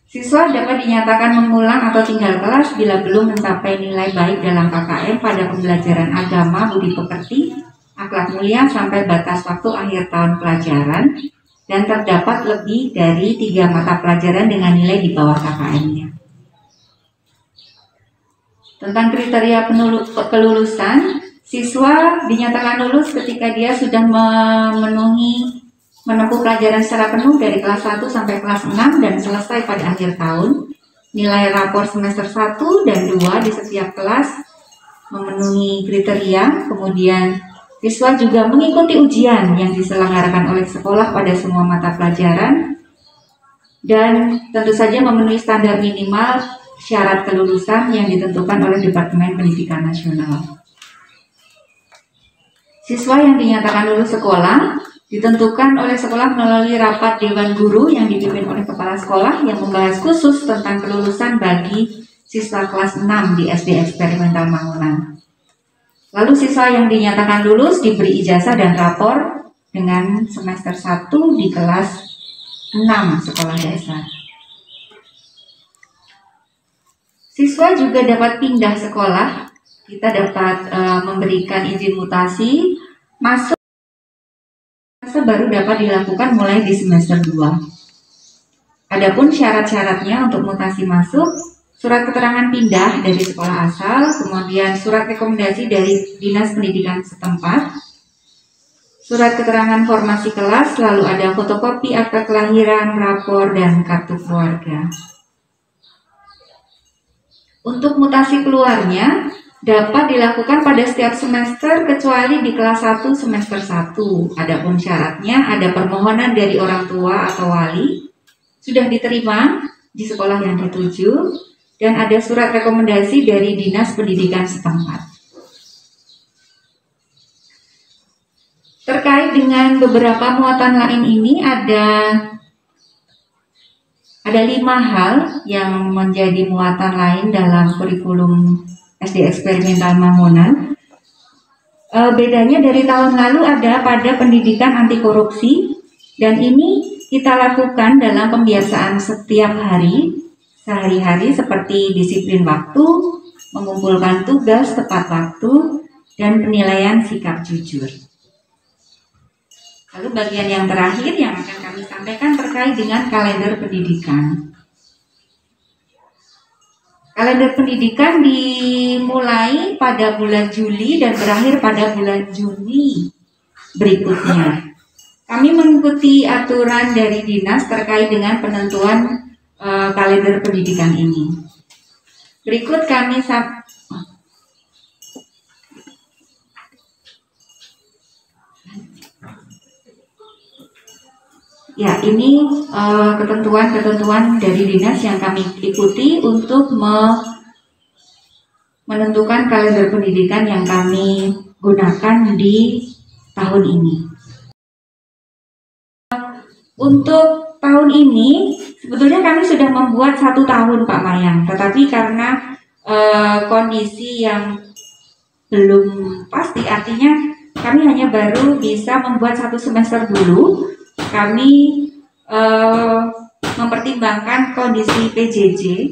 Siswa dapat dinyatakan mengulang atau tinggal kelas bila belum mencapai nilai baik dalam KKM pada pembelajaran agama, budi pekerti, akhlak mulia sampai batas waktu akhir tahun pelajaran, dan terdapat lebih dari 3 mata pelajaran dengan nilai di bawah KKM-nya. Tentang kriteria kelulusan, siswa dinyatakan lulus ketika dia sudah menempuh pelajaran secara penuh dari kelas 1 sampai kelas 6 dan selesai pada akhir tahun. Nilai rapor semester 1 dan 2 di setiap kelas memenuhi kriteria. Kemudian siswa juga mengikuti ujian yang diselenggarakan oleh sekolah pada semua mata pelajaran dan tentu saja memenuhi standar minimal syarat kelulusan yang ditentukan oleh Departemen Pendidikan Nasional. Siswa yang dinyatakan lulus sekolah ditentukan oleh sekolah melalui rapat Dewan Guru yang dipimpin oleh Kepala Sekolah yang membahas khusus tentang kelulusan bagi siswa kelas 6 di SD Eksperimental Mangunan. Lalu siswa yang dinyatakan lulus diberi ijazah dan rapor dengan semester 1 di kelas 6 sekolah dasar. Siswa juga dapat pindah sekolah. Kita dapat memberikan izin mutasi masuk baru dapat dilakukan mulai di semester 2. Adapun syarat-syaratnya untuk mutasi masuk, surat keterangan pindah dari sekolah asal, kemudian surat rekomendasi dari Dinas Pendidikan setempat, surat keterangan formasi kelas, lalu ada fotokopi akta kelahiran, rapor, dan kartu keluarga. Untuk mutasi keluarnya dapat dilakukan pada setiap semester kecuali di kelas 1 semester 1. Adapun syaratnya ada permohonan dari orang tua atau wali, sudah diterima di sekolah yang dituju, dan ada surat rekomendasi dari Dinas Pendidikan setempat. Terkait dengan beberapa muatan lain ini ada 5 hal yang menjadi muatan lain dalam kurikulum SD Eksperimental Mangunan. Bedanya dari tahun lalu ada pada pendidikan anti korupsi, dan ini kita lakukan dalam pembiasaan setiap hari, sehari-hari, seperti disiplin waktu, mengumpulkan tugas tepat waktu, dan penilaian sikap jujur. Lalu bagian yang terakhir yang akan kami sampaikan terkait dengan kalender pendidikan. Kalender pendidikan dimulai pada bulan Juli dan berakhir pada bulan Juni berikutnya. Kami mengikuti aturan dari dinas terkait dengan penentuan kalender pendidikan ini. Berikut kami Ya, ini ketentuan-ketentuan dari dinas yang kami ikuti untuk menentukan kalender pendidikan yang kami gunakan di tahun ini. Untuk tahun ini, sebetulnya kami sudah membuat 1 tahun Pak Mayang, tetapi karena kondisi yang belum pasti, artinya kami hanya baru bisa membuat 1 semester dulu. Kami mempertimbangkan kondisi PJJ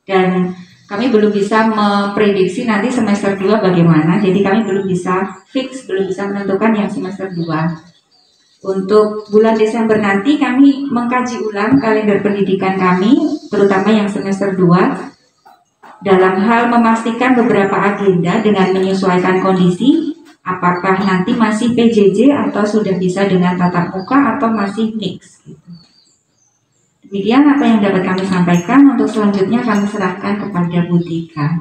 dan kami belum bisa memprediksi nanti semester 2 bagaimana. Jadi kami belum bisa fix, belum bisa menentukan yang semester 2. Untuk bulan Desember nanti kami mengkaji ulang kalender pendidikan kami, terutama yang semester 2, dalam hal memastikan beberapa agenda dengan menyesuaikan kondisi. Apakah nanti masih PJJ atau sudah bisa dengan tatap muka atau masih mix gitu. Demikian apa yang dapat kami sampaikan. Untuk selanjutnya kami serahkan kepada Bu Tika.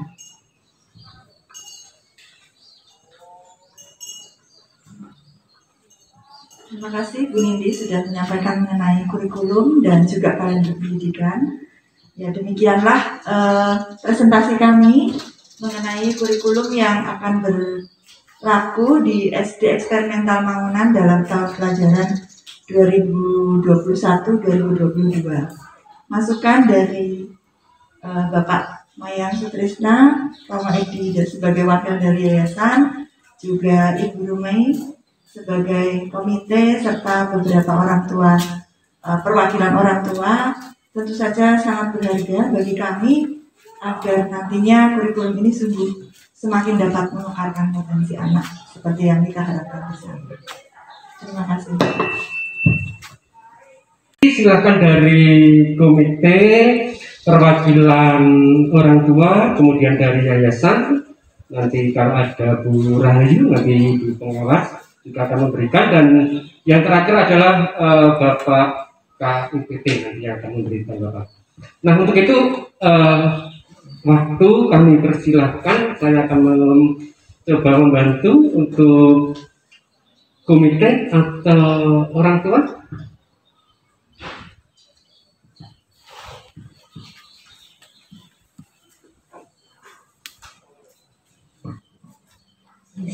Terima kasih Bu Nindi sudah menyampaikan mengenai kurikulum dan juga kalender pendidikan. Ya, demikianlah presentasi kami mengenai kurikulum yang akan berlaku di SD Eksperimental Mangunan dalam tahun pelajaran 2021-2022. Masukan dari Bapak Mayang Sutrisna, Romo Edi sebagai wakil dari yayasan, juga Ibu Rumei sebagai komite, serta beberapa orang tua, perwakilan orang tua, tentu saja sangat berharga bagi kami agar nantinya kurikulum ini semakin dapat menukarkan potensi anak seperti yang kita harapkan bersama. Terima kasih. Silakan dari komite, perwakilan orang tua, kemudian dari yayasan. Nanti kalau ada Bu Rahayu, nanti Bu pengawas juga akan memberikan. Dan yang terakhir adalah Bapak KUPT nanti yang akan memberikan Bapak. Nah, untuk itu waktu kami persilahkan, saya akan coba membantu untuk komite atau orang tua.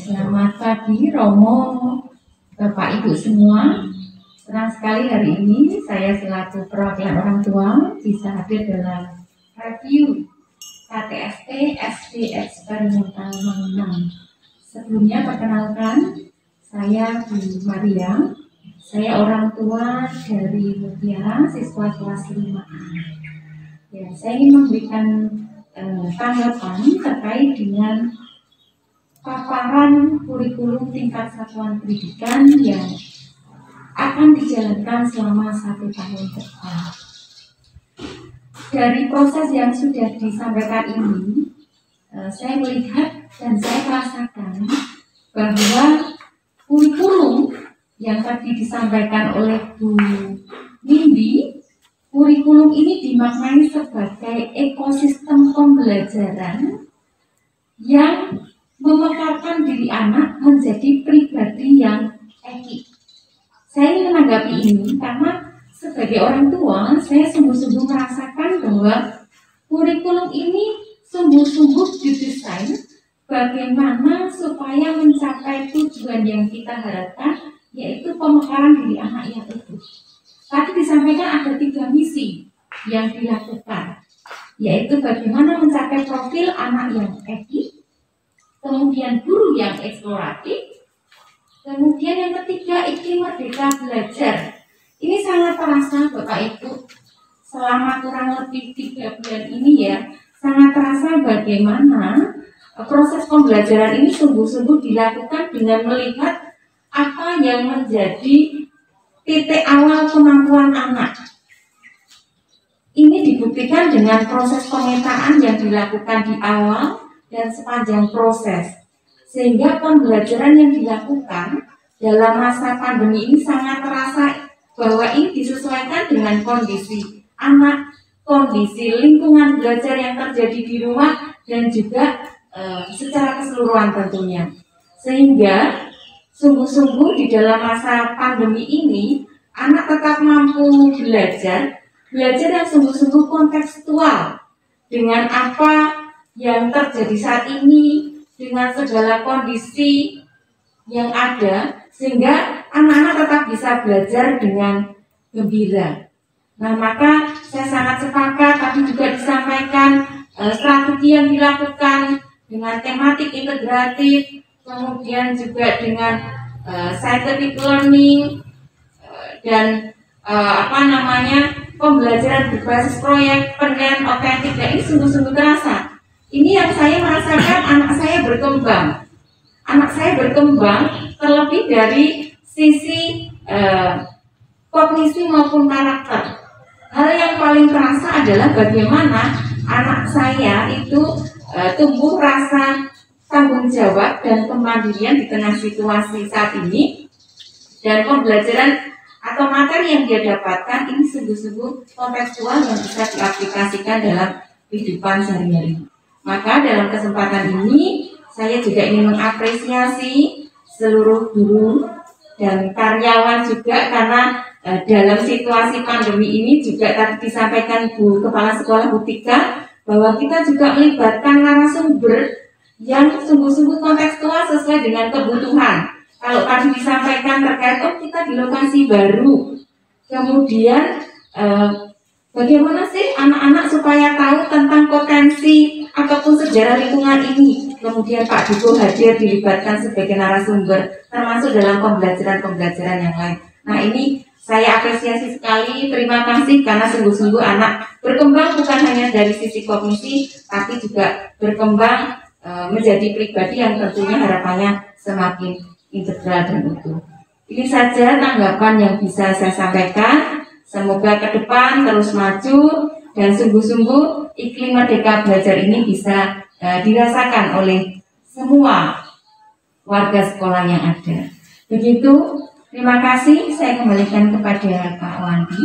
Selamat pagi Romo, Bapak Ibu semua. Senang sekali hari ini saya selaku perwakilan orang tua bisa hadir dalam review KTST SD Eksperimental Mangunan. Sebelumnya perkenalkan, saya Bu Maria. Saya orang tua dari Mutiara, siswa kelas 5A. Ya, saya ingin memberikan tanggapan terkait dengan paparan kurikulum tingkat satuan pendidikan yang akan dijalankan selama 1 tahun ke depan. Dari proses yang sudah disampaikan ini, saya melihat dan saya merasakan bahwa kurikulum yang tadi disampaikan oleh Bu Nindi, kurikulum ini dimaknai sebagai ekosistem pembelajaran yang memekarkan diri anak menjadi pribadi yang eki. Saya ingin menanggapi ini karena sebagai orang tua, saya sungguh-sungguh merasakan bahwa kurikulum ini sungguh-sungguh didesain bagaimana supaya mencapai tujuan yang kita harapkan, yaitu pemekaran diri anak yang utuh. Tadi disampaikan ada 3 misi yang dilakukan, yaitu bagaimana mencapai profil anak yang eki, kemudian guru yang eksploratif, kemudian yang ketiga iklim merdeka belajar. Ini sangat terasa Bapak Ibu selama kurang lebih 3 bulan ini ya, sangat terasa bagaimana proses pembelajaran ini sungguh-sungguh dilakukan dengan melihat apa yang menjadi titik awal kemampuan anak. Ini dibuktikan dengan proses pemetaan yang dilakukan di awal dan sepanjang proses. Sehingga pembelajaran yang dilakukan dalam masa pandemi ini sangat terasa bahwa ini disesuaikan dengan kondisi anak, kondisi lingkungan belajar yang terjadi di rumah, dan juga secara keseluruhan tentunya. Sehingga sungguh-sungguh di dalam masa pandemi ini anak tetap mampu belajar yang sungguh-sungguh kontekstual dengan apa yang terjadi saat ini, dengan segala kondisi yang ada, sehingga anak-anak tetap bisa belajar dengan gembira. Nah, maka saya sangat sepakat tadi juga disampaikan strategi yang dilakukan dengan tematik integratif, kemudian juga dengan scientific learning, dan pembelajaran berbasis proyek, penilaian otentik. Dan ini sungguh-sungguh terasa. Ini yang saya merasakan anak saya berkembang. Anak saya berkembang terlebih dari sisi kognisi maupun karakter. Hal yang paling terasa adalah bagaimana anak saya itu tumbuh rasa tanggung jawab dan kemandirian di tengah situasi saat ini, dan pembelajaran atau materi yang dia dapatkan ini sungguh-sungguh kontekstual yang bisa diaplikasikan dalam kehidupan sehari-hari. Maka dalam kesempatan ini saya juga ingin mengapresiasi seluruh guru dan karyawan juga, karena dalam situasi pandemi ini juga tadi disampaikan Bu Kepala Sekolah Bu Tika bahwa kita juga melibatkan narasumber yang sungguh-sungguh kontekstual sesuai dengan kebutuhan. Kalau tadi disampaikan terkait kita di lokasi baru, kemudian bagaimana sih anak-anak supaya tahu tentang potensi ataupun sejarah lingkungan ini. Kemudian Pak Duko hadir dilibatkan sebagai narasumber, termasuk dalam pembelajaran-pembelajaran yang lain. Nah, ini saya apresiasi sekali, terima kasih, karena sungguh-sungguh anak berkembang bukan hanya dari sisi kognisi, tapi juga berkembang menjadi pribadi yang tentunya harapannya semakin integral dan utuh. Ini saja tanggapan yang bisa saya sampaikan. Semoga ke depan terus maju dan sungguh-sungguh iklim merdeka belajar ini bisa dirasakan oleh semua warga sekolah yang ada. Begitu. Terima kasih, saya kembalikan kepada Pak Wandi.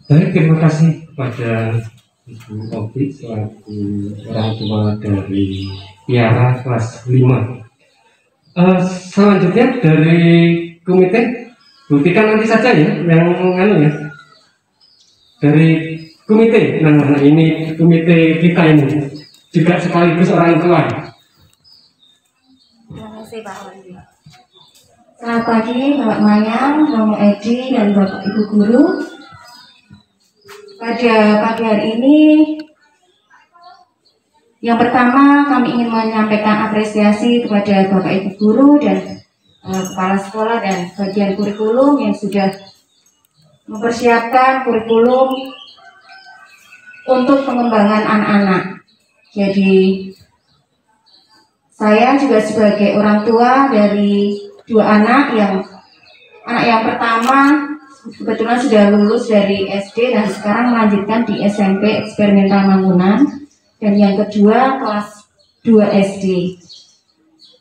Baik, terima kasih kepada Ibu Obi selaku orang tua dari Tiara kelas 5. Selanjutnya dari komite, buktikan nanti saja ya, yang dari komite. Nah, ini komite kita ini juga sekaligus orang tua. Terima kasih Pak Wandi. Selamat pagi Bapak Mayang, Romo Edi, dan Bapak Ibu Guru. Pada pagi hari ini, yang pertama kami ingin menyampaikan apresiasi kepada Bapak Ibu Guru dan Kepala Sekolah dan bagian kurikulum yang sudah mempersiapkan kurikulum untuk pengembangan anak-anak. Jadi saya juga sebagai orang tua dari dua anak yang pertama kebetulan sudah lulus dari SD dan sekarang melanjutkan di SMP Eksperimental Mangunan, dan yang kedua kelas 2 SD.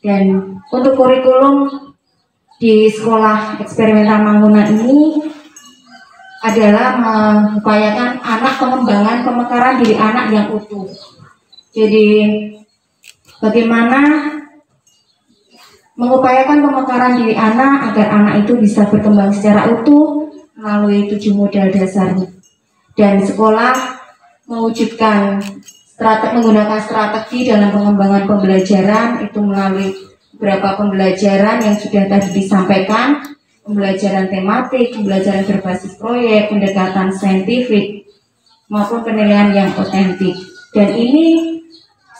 Dan untuk kurikulum di sekolah Eksperimental Mangunan ini adalah mengupayakan anak pengembangan pemekaran diri anak yang utuh. Jadi bagaimana mengupayakan pemekaran diri anak agar anak itu bisa berkembang secara utuh melalui 7 modal dasar, dan sekolah mewujudkan menggunakan strategi dalam pengembangan pembelajaran itu melalui beberapa pembelajaran yang sudah tadi disampaikan, pembelajaran tematik, pembelajaran berbasis proyek, pendekatan saintifik maupun penilaian yang otentik. Dan ini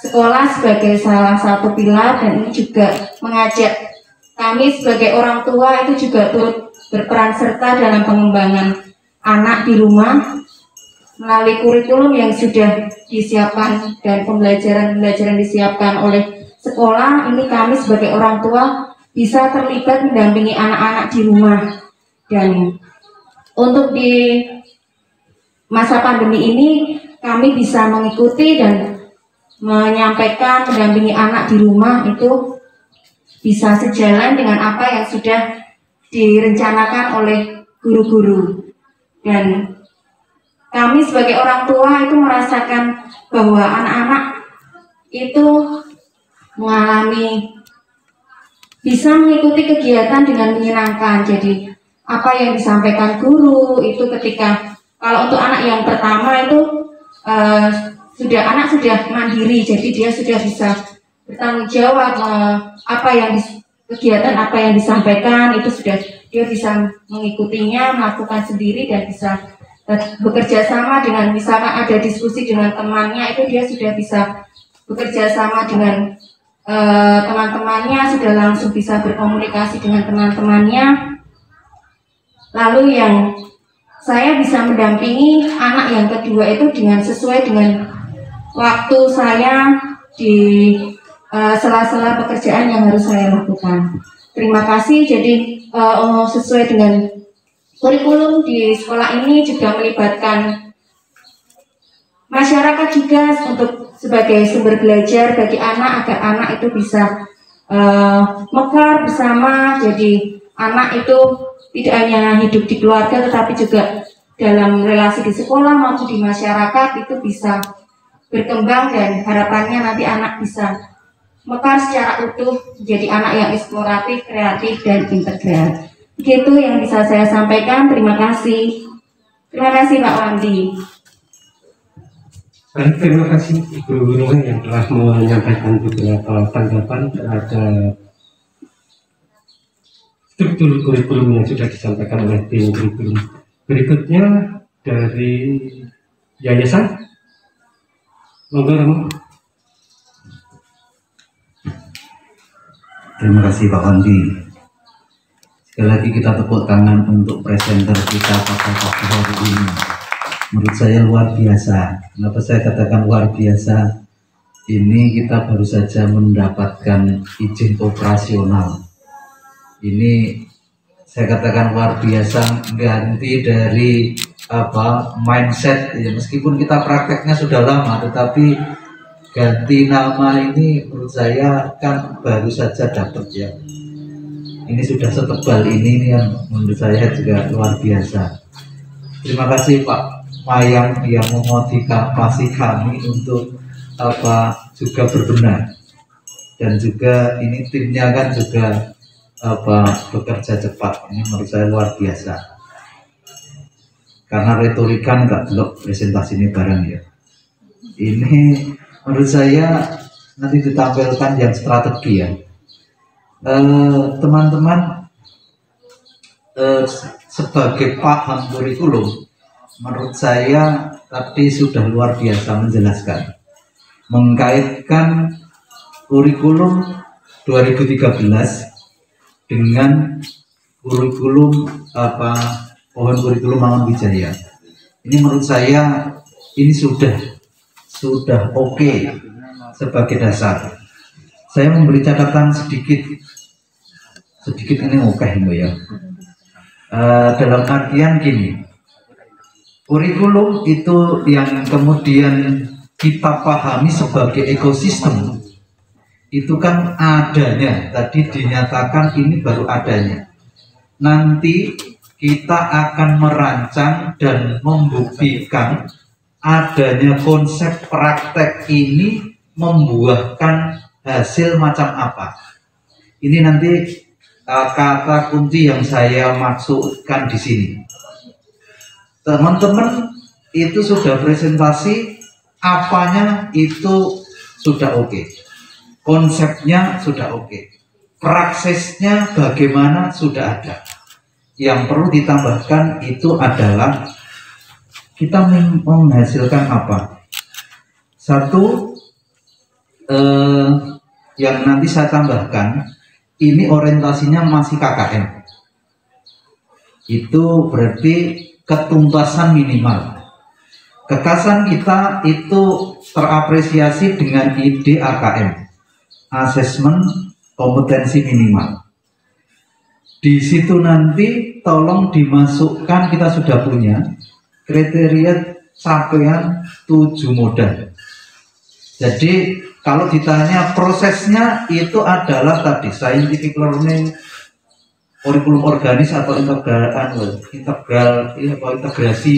sekolah sebagai salah satu pilar, dan ini juga mengajak kami sebagai orang tua itu juga turut berperan serta dalam pengembangan anak di rumah melalui kurikulum yang sudah disiapkan dan pembelajaran disiapkan oleh sekolah. Ini kami sebagai orang tua bisa terlibat mendampingi anak-anak di rumah, dan untuk di masa pandemi ini kami bisa mengikuti dan menyampaikan mendampingi anak di rumah itu bisa sejalan dengan apa yang sudah direncanakan oleh guru-guru. Dan kami sebagai orang tua itu merasakan bahwa anak-anak itu mengalami bisa mengikuti kegiatan dengan menyenangkan. Jadi apa yang disampaikan guru itu ketika kalau untuk anak yang pertama itu anak sudah mandiri, jadi dia sudah bisa bertanggung jawab kegiatan apa yang disampaikan itu sudah dia bisa mengikutinya, melakukan sendiri, dan bisa bekerja sama dengan, misalkan ada diskusi dengan temannya, itu dia sudah bisa bekerja sama dengan teman-temannya, sudah langsung bisa berkomunikasi dengan teman-temannya. Lalu yang saya bisa mendampingi anak yang kedua itu sesuai dengan waktu saya di sela-sela pekerjaan yang harus saya lakukan. Terima kasih. Jadi sesuai dengan kurikulum di sekolah ini juga melibatkan masyarakat juga untuk sebagai sumber belajar bagi anak, agar anak itu bisa mekar bersama. Jadi anak itu tidak hanya hidup di keluarga, tetapi juga dalam relasi di sekolah maupun di masyarakat itu bisa berkembang, dan harapannya nanti anak bisa mekar secara utuh menjadi anak yang eksploratif, kreatif, dan integral. Begitu yang bisa saya sampaikan. Terima kasih. Terima kasih Pak Wandi. Baik, terima kasih Ibu Nurul yang telah menyampaikan beberapa tanggapan terhadap struktur kurikulum yang sudah disampaikan oleh tim kurikulum. Berikutnya dari yayasan, monggo Romo. Terima kasih Pak Wandi. Sekali lagi kita tepuk tangan untuk presenter kita pada pagi hari ini. Menurut saya luar biasa. Kenapa saya katakan luar biasa? Ini kita baru saja mendapatkan izin operasional. Ini saya katakan luar biasa, ganti dari mindset ya, meskipun kita prakteknya sudah lama, tetapi ganti nama ini menurut saya kan baru saja dapat ya. Ini sudah setebal ini yang menurut saya juga luar biasa. Terima kasih Pak Mayang yang memotivasi kami untuk juga berbenah, dan juga ini timnya kan juga bekerja cepat. Ini menurut saya luar biasa, karena retorika nggak belok presentasi ini bareng ya. Ini menurut saya nanti ditampilkan yang strategi ya. Teman-teman sebagai paham kurikulum, menurut saya tadi sudah luar biasa menjelaskan, mengkaitkan kurikulum 2013 dengan kurikulum pohon kurikulum Mangun Wijaya. Ini menurut saya ini sudah oke sebagai dasar. Saya memberi catatan sedikit ini oke ya. Dalam artian gini, kurikulum itu yang kemudian kita pahami sebagai ekosistem itu kan adanya, tadi dinyatakan ini baru adanya. Nanti kita akan merancang dan membuktikan adanya konsep praktek ini membuahkan hasil macam apa. Ini nanti kata kunci yang saya maksudkan di sini. Teman-teman itu sudah presentasi, apanya itu sudah oke. Konsepnya sudah oke. Praksisnya bagaimana sudah ada. Yang perlu ditambahkan itu adalah kita menghasilkan apa? Satu, yang nanti saya tambahkan, ini orientasinya masih KKN. Itu berarti ketuntasan minimal. Kekasan kita itu terapresiasi dengan ide AKM, Asesmen Kompetensi Minimal. Di situ nanti tolong dimasukkan, kita sudah punya kriteria capaian 7 modal. Jadi kalau ditanya prosesnya itu adalah tadi scientific learning, kurikulum organis atau integrasi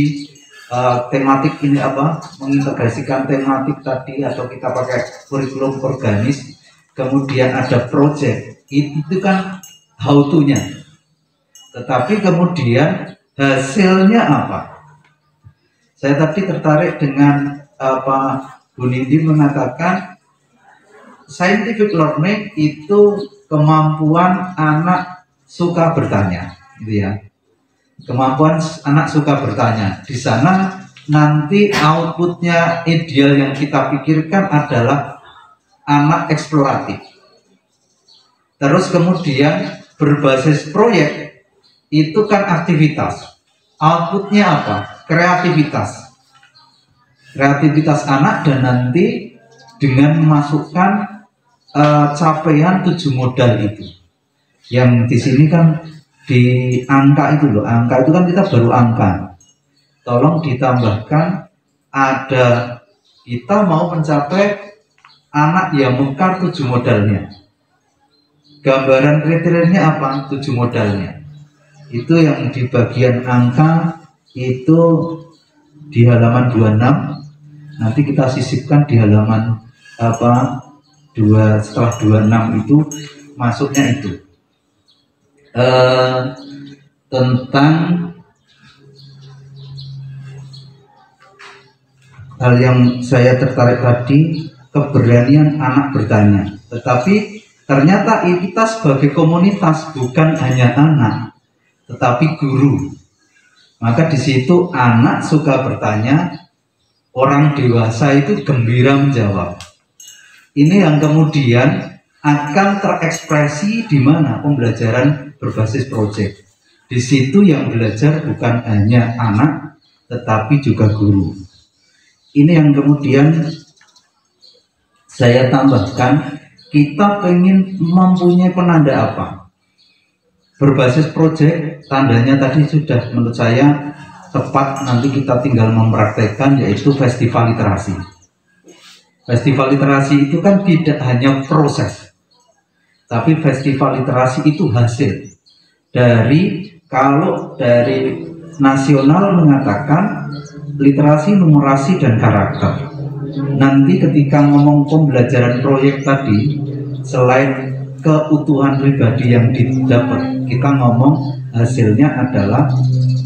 tematik ini apa, mengintegrasikan tematik tadi, atau kita pakai kurikulum organis, kemudian ada project, itu kan how to-nya. Tetapi kemudian hasilnya apa? Saya tadi tertarik dengan apa Bu Nindi mengatakan scientific learning itu kemampuan anak suka bertanya, gitu ya. Kemampuan anak suka bertanya. Di sana nanti outputnya ideal yang kita pikirkan adalah anak eksploratif. Terus kemudian berbasis proyek itu kan aktivitas. Outputnya apa? Kreativitas. Kreativitas anak, dan nanti dengan memasukkan capaian 7 modal itu. Yang di sini kan di angka itu loh, angka itu kan kita baru angka. Tolong ditambahkan ada kita mau mencapai anak yang mekar 7 modalnya. Gambaran kriterianya apa? 7 modalnya. Itu yang di bagian angka itu di halaman 26. Nanti kita sisipkan di halaman apa? Setelah 26 itu masuknya itu. Tentang hal yang saya tertarik tadi, keberanian anak bertanya. Tetapi ternyata kita sebagai komunitas bukan hanya anak, tetapi guru. Maka di situ anak suka bertanya, orang dewasa itu gembira menjawab. Ini yang kemudian akan terekspresi di mana pembelajaran berbasis proyek. Di situ yang belajar bukan hanya anak, tetapi juga guru. Ini yang kemudian saya tambahkan, kita pengen mempunyai penanda apa? Berbasis proyek, tandanya tadi sudah menurut saya tepat, nanti kita tinggal mempraktekkan, yaitu festival literasi. Festival literasi itu kan tidak hanya proses, tapi festival literasi itu hasil dari, kalau dari nasional mengatakan literasi, numerasi, dan karakter. Nanti ketika ngomong pembelajaran proyek tadi, selain keutuhan pribadi yang didapat, kita ngomong hasilnya adalah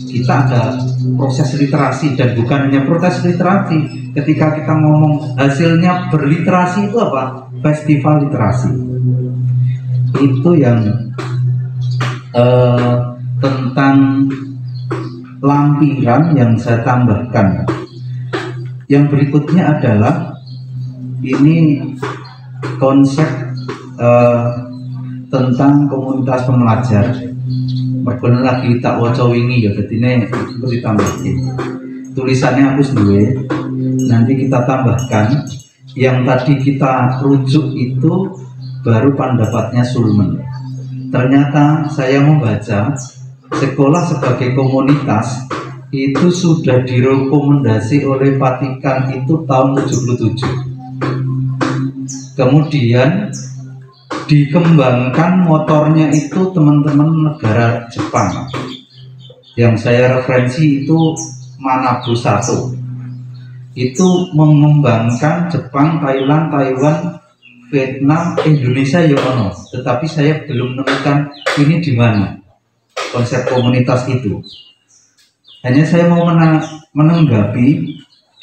kita ada proses literasi, dan bukan hanya proses literasi. Ketika kita ngomong hasilnya berliterasi, itu apa? Festival literasi. Itu yang tentang lampiran yang saya tambahkan. Yang berikutnya adalah ini konsep tentang komunitas pembelajar. Benar lagi tak waca wingi ya, jadi ini perlu ditambahin. Tulisannya aku sendiri, nanti kita tambahkan. Yang tadi kita rujuk itu baru pendapatnya Sulman. Ternyata saya membaca sekolah sebagai komunitas itu sudah direkomendasi oleh Vatikan itu tahun 77. Kemudian dikembangkan motornya itu teman-teman negara Jepang. Yang saya referensi itu Manabu 1. Itu mengembangkan Jepang, Thailand, Taiwan, Vietnam, Indonesia ya ono. Tetapi saya belum menemukan ini di mana konsep komunitas itu. Hanya saya mau menanggapi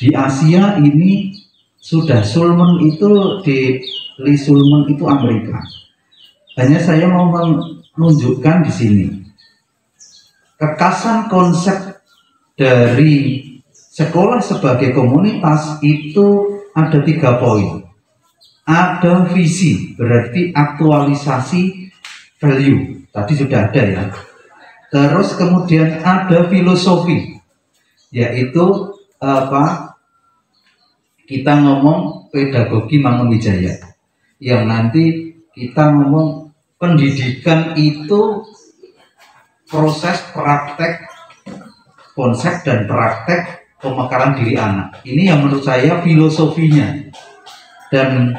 di Asia ini sudah Sulman itu di Lee Sulman itu Amerika. Hanya saya mau menunjukkan di sini kekasan konsep dari sekolah sebagai komunitas itu ada 3 poin. Ada visi, berarti aktualisasi value. Tadi sudah ada ya. Terus kemudian ada filosofi, yaitu apa? Kita ngomong pedagogi Mangunwijaya, yang nanti kita ngomong pendidikan itu proses praktek konsep dan praktek pemekaran diri anak. Ini yang menurut saya filosofinya. Dan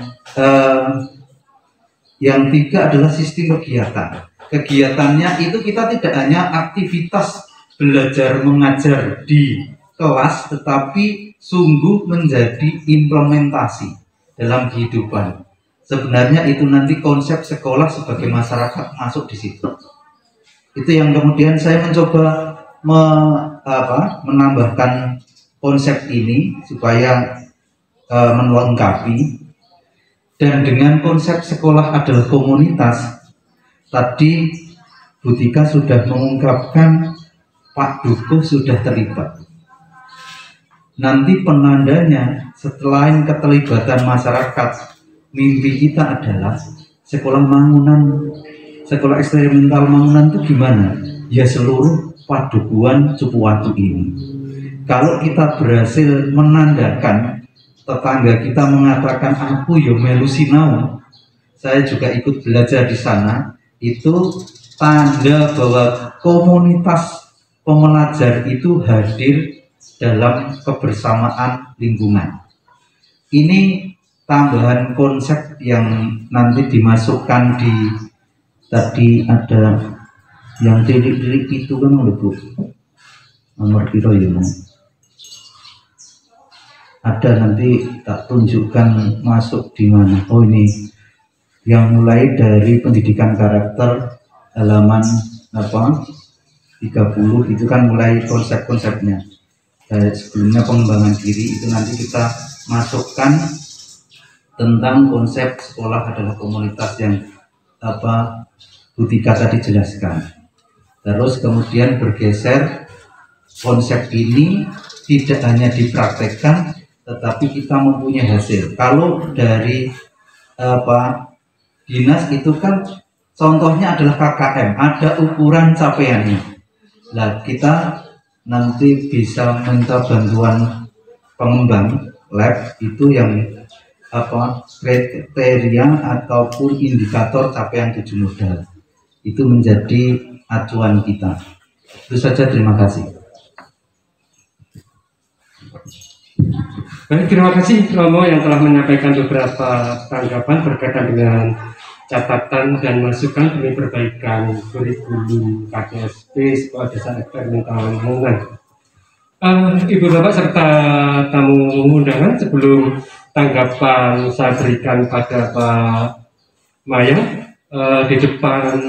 yang tiga adalah sistem kegiatan. Kegiatannya itu kita tidak hanya aktivitas belajar mengajar di kelas, tetapi sungguh menjadi implementasi dalam kehidupan. Sebenarnya itu nanti konsep sekolah sebagai masyarakat masuk di situ. Itu yang kemudian saya mencoba menambahkan konsep ini supaya melengkapi. Dan dengan konsep sekolah adalah komunitas, tadi Bu Tika sudah mengungkapkan Pak Dukuh sudah terlibat. Nanti penandanya selain keterlibatan masyarakat, mimpi kita adalah sekolah Mangunan, sekolah eksperimental Mangunan itu gimana? Ya seluruh padukuhan Cupuwatu ini. Kalau kita berhasil menandakan, tetangga kita mengatakan aku yo melu sinau, saya juga ikut belajar di sana, itu tanda bahwa komunitas pembelajar itu hadir dalam kebersamaan lingkungan. Ini tambahan konsep yang nanti dimasukkan di, tadi ada yang tilik-tilik itu kan Bu, nomor piro ya Mas? Ada nanti tak tunjukkan masuk di mana. Oh ini yang mulai dari pendidikan karakter halaman 30 itu kan mulai konsep-konsepnya. Sebelumnya pengembangan diri itu nanti kita masukkan tentang konsep sekolah adalah komunitas yang Bu Tika tadi jelaskan. Terus kemudian bergeser, konsep ini tidak hanya dipraktekkan, tetapi kita mempunyai hasil. Kalau dari dinas itu kan contohnya adalah KKM, ada ukuran capaiannya. Nah, kita nanti bisa minta bantuan pengembang lab itu yang kriteria ataupun indikator capaian 7 modal. Itu menjadi acuan kita. Itu saja, terima kasih. Baik, terima kasih Romo yang telah menyampaikan beberapa tanggapan berkaitan dengan catatan dan masukan demi perbaikan kurikulum KKSP Sekolah Desa Eksperimental Mangunan. Ibu Bapak serta tamu undangan, sebelum tanggapan saya berikan pada Pak Mayang, di depan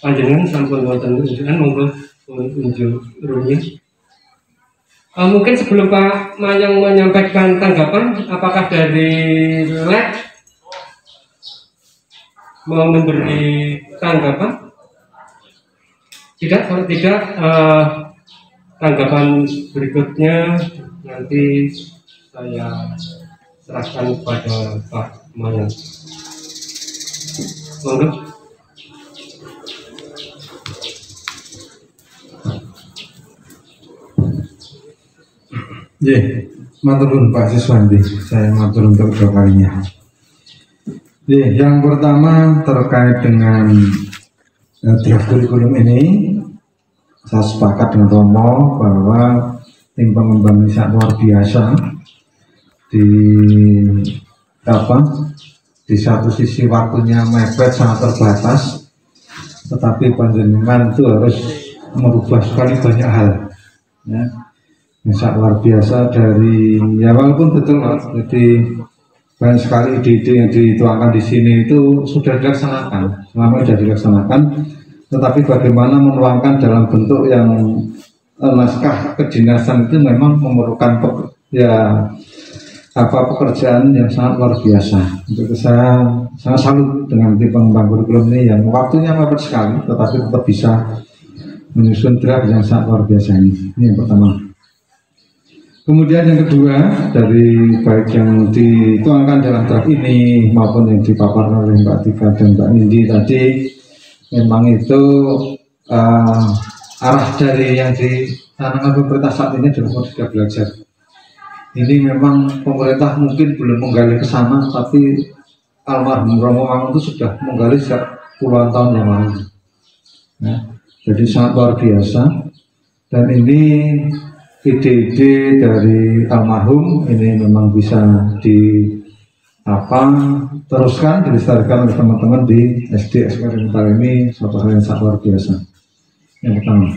panjenengan sampun wonten unjukan, monggo unjuk rumiyin. Mungkin sebelum Pak Mayang menyampaikan tanggapan, apakah dari lab mau memberi tanggapan? Tidak, kalau tidak, tanggapan berikutnya nanti saya serahkan kepada Pak Mayang. Monggo. Matur nuwun Pak Siswandi, saya matur untuk kedua kalinya. Yang pertama terkait dengan draft kurikulum ini, saya sepakat dengan Romo bahwa tim pengembang ini sangat luar biasa. Di satu sisi waktunya mepet, sangat terbatas, tetapi panjenengan itu harus merubah sekali banyak hal. Ya. Sangat luar biasa dari, ya walaupun betul Pak, jadi banyak sekali ide-ide yang dituangkan di sini itu sudah dilaksanakan, selama sudah dilaksanakan, tetapi bagaimana menuangkan dalam bentuk yang naskah kedinasan itu memang memerlukan pekerjaan yang sangat luar biasa. Untuk saya sangat salut dengan tim pengembang kurikulum ini yang waktunya mepet sekali, tetapi tetap bisa menyusun draft yang sangat luar biasa ini. Ini yang pertama. Kemudian yang kedua, dari baik yang dituangkan dalam draft ini maupun yang dipaparkan oleh Mbak Tika dan Mbak Nindi tadi, memang itu arah dari yang ditanamkan pemerintah saat ini adalah Merdeka Belajar. Ini memang pemerintah mungkin belum menggali ke sana, tapi almarhum Romo Mangun itu sudah menggali sejak puluhan tahun yang lalu. Ya, jadi sangat luar biasa. Dan ini ide-ide dari almarhum ini memang bisa teruskan dilestarikan oleh teman-teman di SD eksperimental ini, suatu hal yang sangat luar biasa. Yang pertama.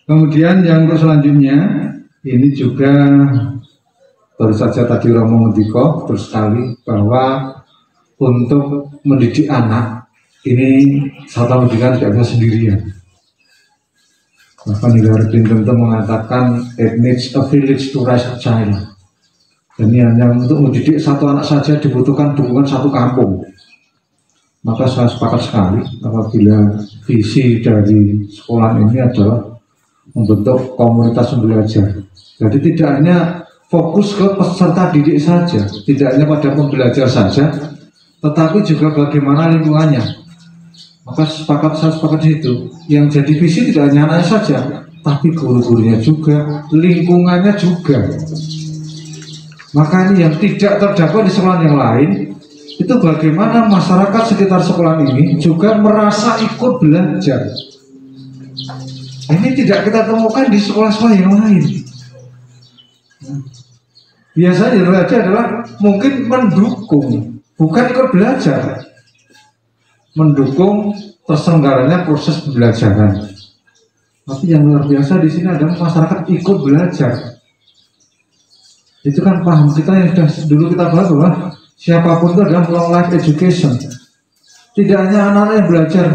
Kemudian yang untuk selanjutnya ini juga baru saja tadi Romo Mendiko terus sekali bahwa untuk mendidik anak ini satu pendidikan tidak bisa sendirian. Bahkan Hillary Clinton itu mengatakan it needs a village to raise a child. Dan hanya untuk mendidik satu anak saja dibutuhkan dukungan satu kampung. Maka saya sepakat sekali apabila visi dari sekolah ini adalah membentuk komunitas pembelajar. Jadi tidak hanya fokus ke peserta didik saja, tidak hanya pada pembelajar saja, tetapi juga bagaimana lingkungannya. Maka saya sepakat itu. Yang jadi visi tidak hanya anaknya saja, tapi guru-gurunya juga, lingkungannya juga. Maka ini yang tidak terdapat di sekolah yang lain, itu bagaimana masyarakat sekitar sekolah ini juga merasa ikut belajar. Ini tidak kita temukan di sekolah-sekolah yang lain. Biasanya belajar adalah mungkin mendukung, bukan ikut belajar. Mendukung terselenggaranya proses pembelajaran. Tapi yang luar biasa di sini adalah masyarakat ikut belajar. Itu kan paham kita yang sudah dulu kita bahas bahwa siapapun itu adalah long life education. Tidak hanya anak-anak yang belajar,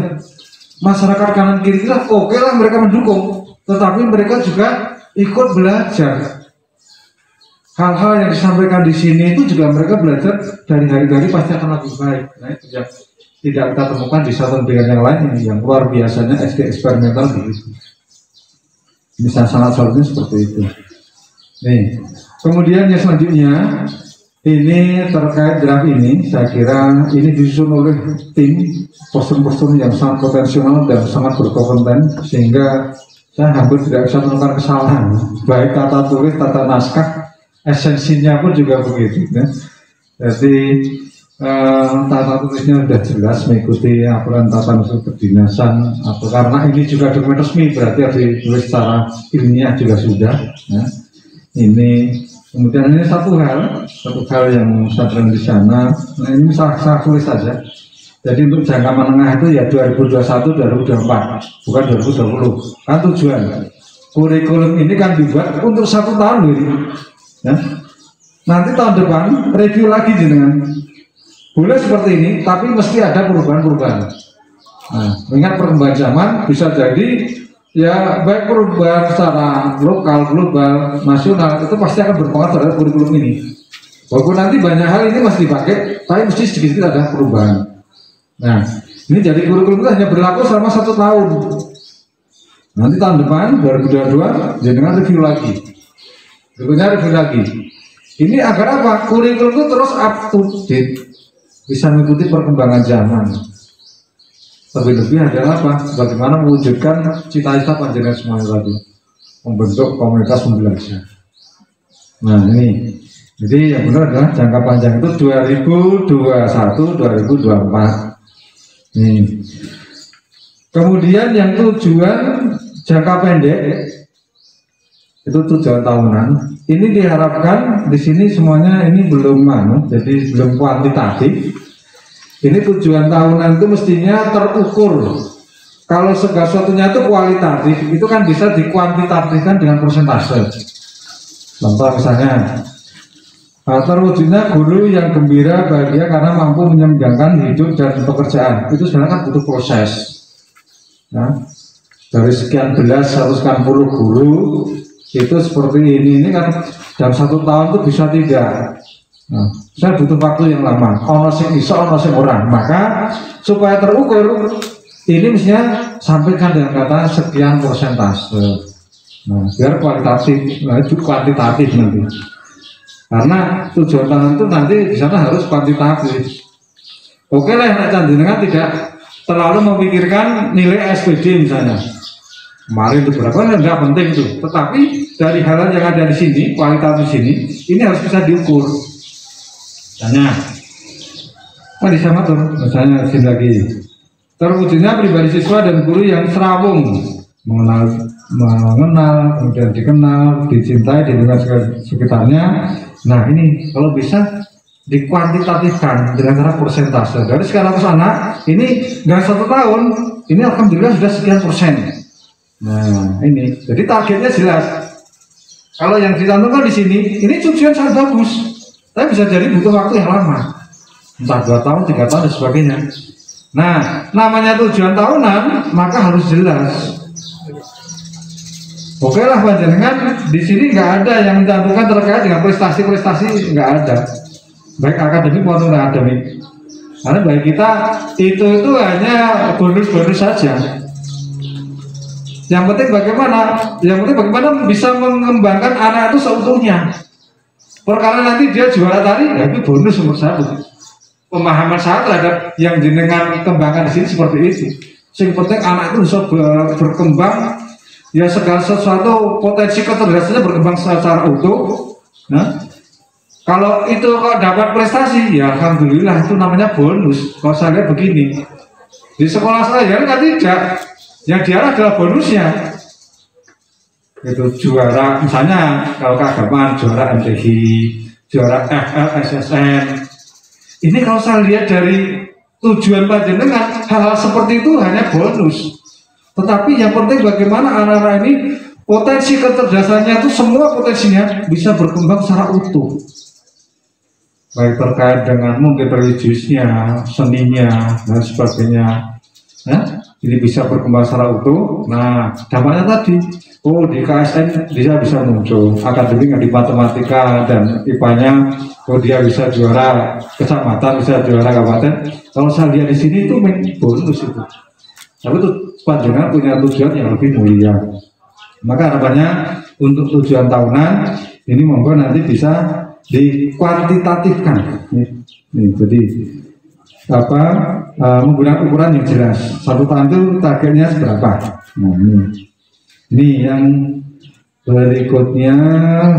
masyarakat kanan kiri kita oke lah mereka mendukung, tetapi mereka juga ikut belajar. Hal-hal yang disampaikan di sini itu juga mereka belajar dari hari ke hari pasti akan lebih baik. Nah, itu yang tidak kita temukan di satu pendidikan yang lain ini yang luar biasanya SD eksperimental begitu. Ini sangat seperti itu. Nih, kemudian yang selanjutnya ini terkait draft ini, saya kira ini disusun oleh tim person-person yang sangat potensial dan sangat berkompeten sehingga saya hampir tidak bisa menemukan kesalahan baik tata tulis, tata naskah, esensinya pun juga begitu. Ya. Jadi tata tulisnya sudah jelas mengikuti aturan tata usul kedinasan atau karena ini juga dokumen resmi berarti harus ditulis secara ilmiah juga sudah. Ya. Ini kemudian ini satu hal yang saya terang di sana. Nah ini saya tulis saja. Jadi untuk jangka menengah itu ya 2021-2024 bukan 2020 kan tujuan. Kurikulum ini kan dibuat untuk 1 tahun gitu. Ya. Nanti tahun depan review lagi jenengan. Boleh seperti ini, tapi mesti ada perubahan-perubahan. Nah, mengingat perkembangan zaman bisa jadi ya baik perubahan secara lokal, global, nasional itu pasti akan berpengaruh terhadap kurikulum ini. Walaupun nanti banyak hal ini masih dipakai, tapi mesti sedikit ada perubahan. Nah, ini jadi kurikulum itu hanya berlaku selama 1 tahun. Nanti tahun depan 2022 jenengan review lagi. Berikutnya review lagi. Ini agar apa? Kurikulum itu terus up to date. Bisa mengikuti perkembangan zaman. Lebih-lebih adalah apa? Bagaimana mewujudkan cita-cita panjenengan semuanya tadi, membentuk komunitas pembelajar. Nah ini, jadi yang benar adalah jangka panjang itu 2021-2024. Nih. Kemudian yang tujuan jangka pendek itu tujuan tahunan. Ini diharapkan di sini semuanya ini belum jadi belum kuantitatif. Ini tujuan tahunan itu mestinya terukur. Kalau segala sesuatunya itu kualitatif, itu kan bisa dikuantitatifkan dengan persentase. Contoh misalnya, terwujudnya guru yang gembira, bahagia karena mampu menyembangkan hidup dan pekerjaan. Itu sebenarnya kan butuh proses. Nah, dari sekian belas, sekian puluh guru, itu seperti ini kan dalam 1 tahun itu bisa tidak. Nah, saya butuh waktu yang lama. Ono sing iso, ono sing orang. Maka supaya terukur, ini mestinya sampaikan dengan kata sekian persentase. Nah, biar kualitatif, itu kuantitatif nanti. Karena tujuan tanam itu nanti di sana harus kuantitatif. Oke lah, nak jenengan tidak terlalu memikirkan nilai SPD misalnya. kemarin itu berapa enggak penting itu, tetapi dari hal yang ada di sini, kualitas di sini, ini harus bisa diukur. Misalnya, tadi sama tuh, misalnya di sini lagi, terwujudnya pribadi siswa dan guru yang serawung, mengenal, kemudian dikenal, dicintai di lingkungan sekitarnya. Nah ini kalau bisa dikuantitatifkan dengan cara persentase. Dari sekarang ke sana, ini nggak 1 tahun, ini alhamdulillah sudah sekian persen. Nah ini, jadi targetnya jelas. Kalau yang dicantumkan di sini, ini tujuan sangat bagus, tapi bisa jadi butuh waktu yang lama, entah 2 tahun, 3 tahun dan sebagainya. Nah, namanya tujuan tahunan, maka harus jelas. Oke lah panjenengan, di sini nggak ada yang mencantumkan terkait dengan prestasi-prestasi, nggak ada, baik akademik maupun non akademik. Karena bagi kita itu hanya bonus-bonus saja. Yang penting bagaimana bisa mengembangkan anak itu seutuhnya. Perkara nanti dia juara tari, ya itu bonus nomor 1. Pemahaman saya terhadap yang jenengan kembangkan di sini seperti itu. Yang penting anak itu bisa berkembang. Ya segala sesuatu potensi kecerdasannya berkembang secara utuh. Nah, kalau itu kok dapat prestasi, ya alhamdulillah itu namanya bonus. Kalau saya lihat begini, di sekolah saya kan tidak, yang diarah adalah bonusnya. Itu juara, misalnya kalau keagamaan juara MTQ, juara FL, SSN. Ini kalau saya lihat dari tujuan panjenengan, hal-hal seperti itu hanya bonus. Tetapi yang penting bagaimana anak-anak ini potensi kecerdasannya itu semua potensinya bisa berkembang secara utuh. Baik terkait dengan mungkin religiusnya, seninya, dan sebagainya. Nah, ini bisa berkembang secara utuh. Nah, dampaknya tadi, di KSN bisa muncul. Akademiknya di matematika dan IPA-nya, dia bisa juara kecamatan, bisa juara kabupaten. Kalau saya lihat di sini itu bonus itu. Tapi itu panjenengan punya tujuan yang lebih mulia. Maka harapannya untuk tujuan tahunan ini monggo nanti bisa dikuantitatifkan. Nih, jadi menggunakan ukuran yang jelas. 1 tahun itu targetnya seberapa? Nah, ini yang berikutnya.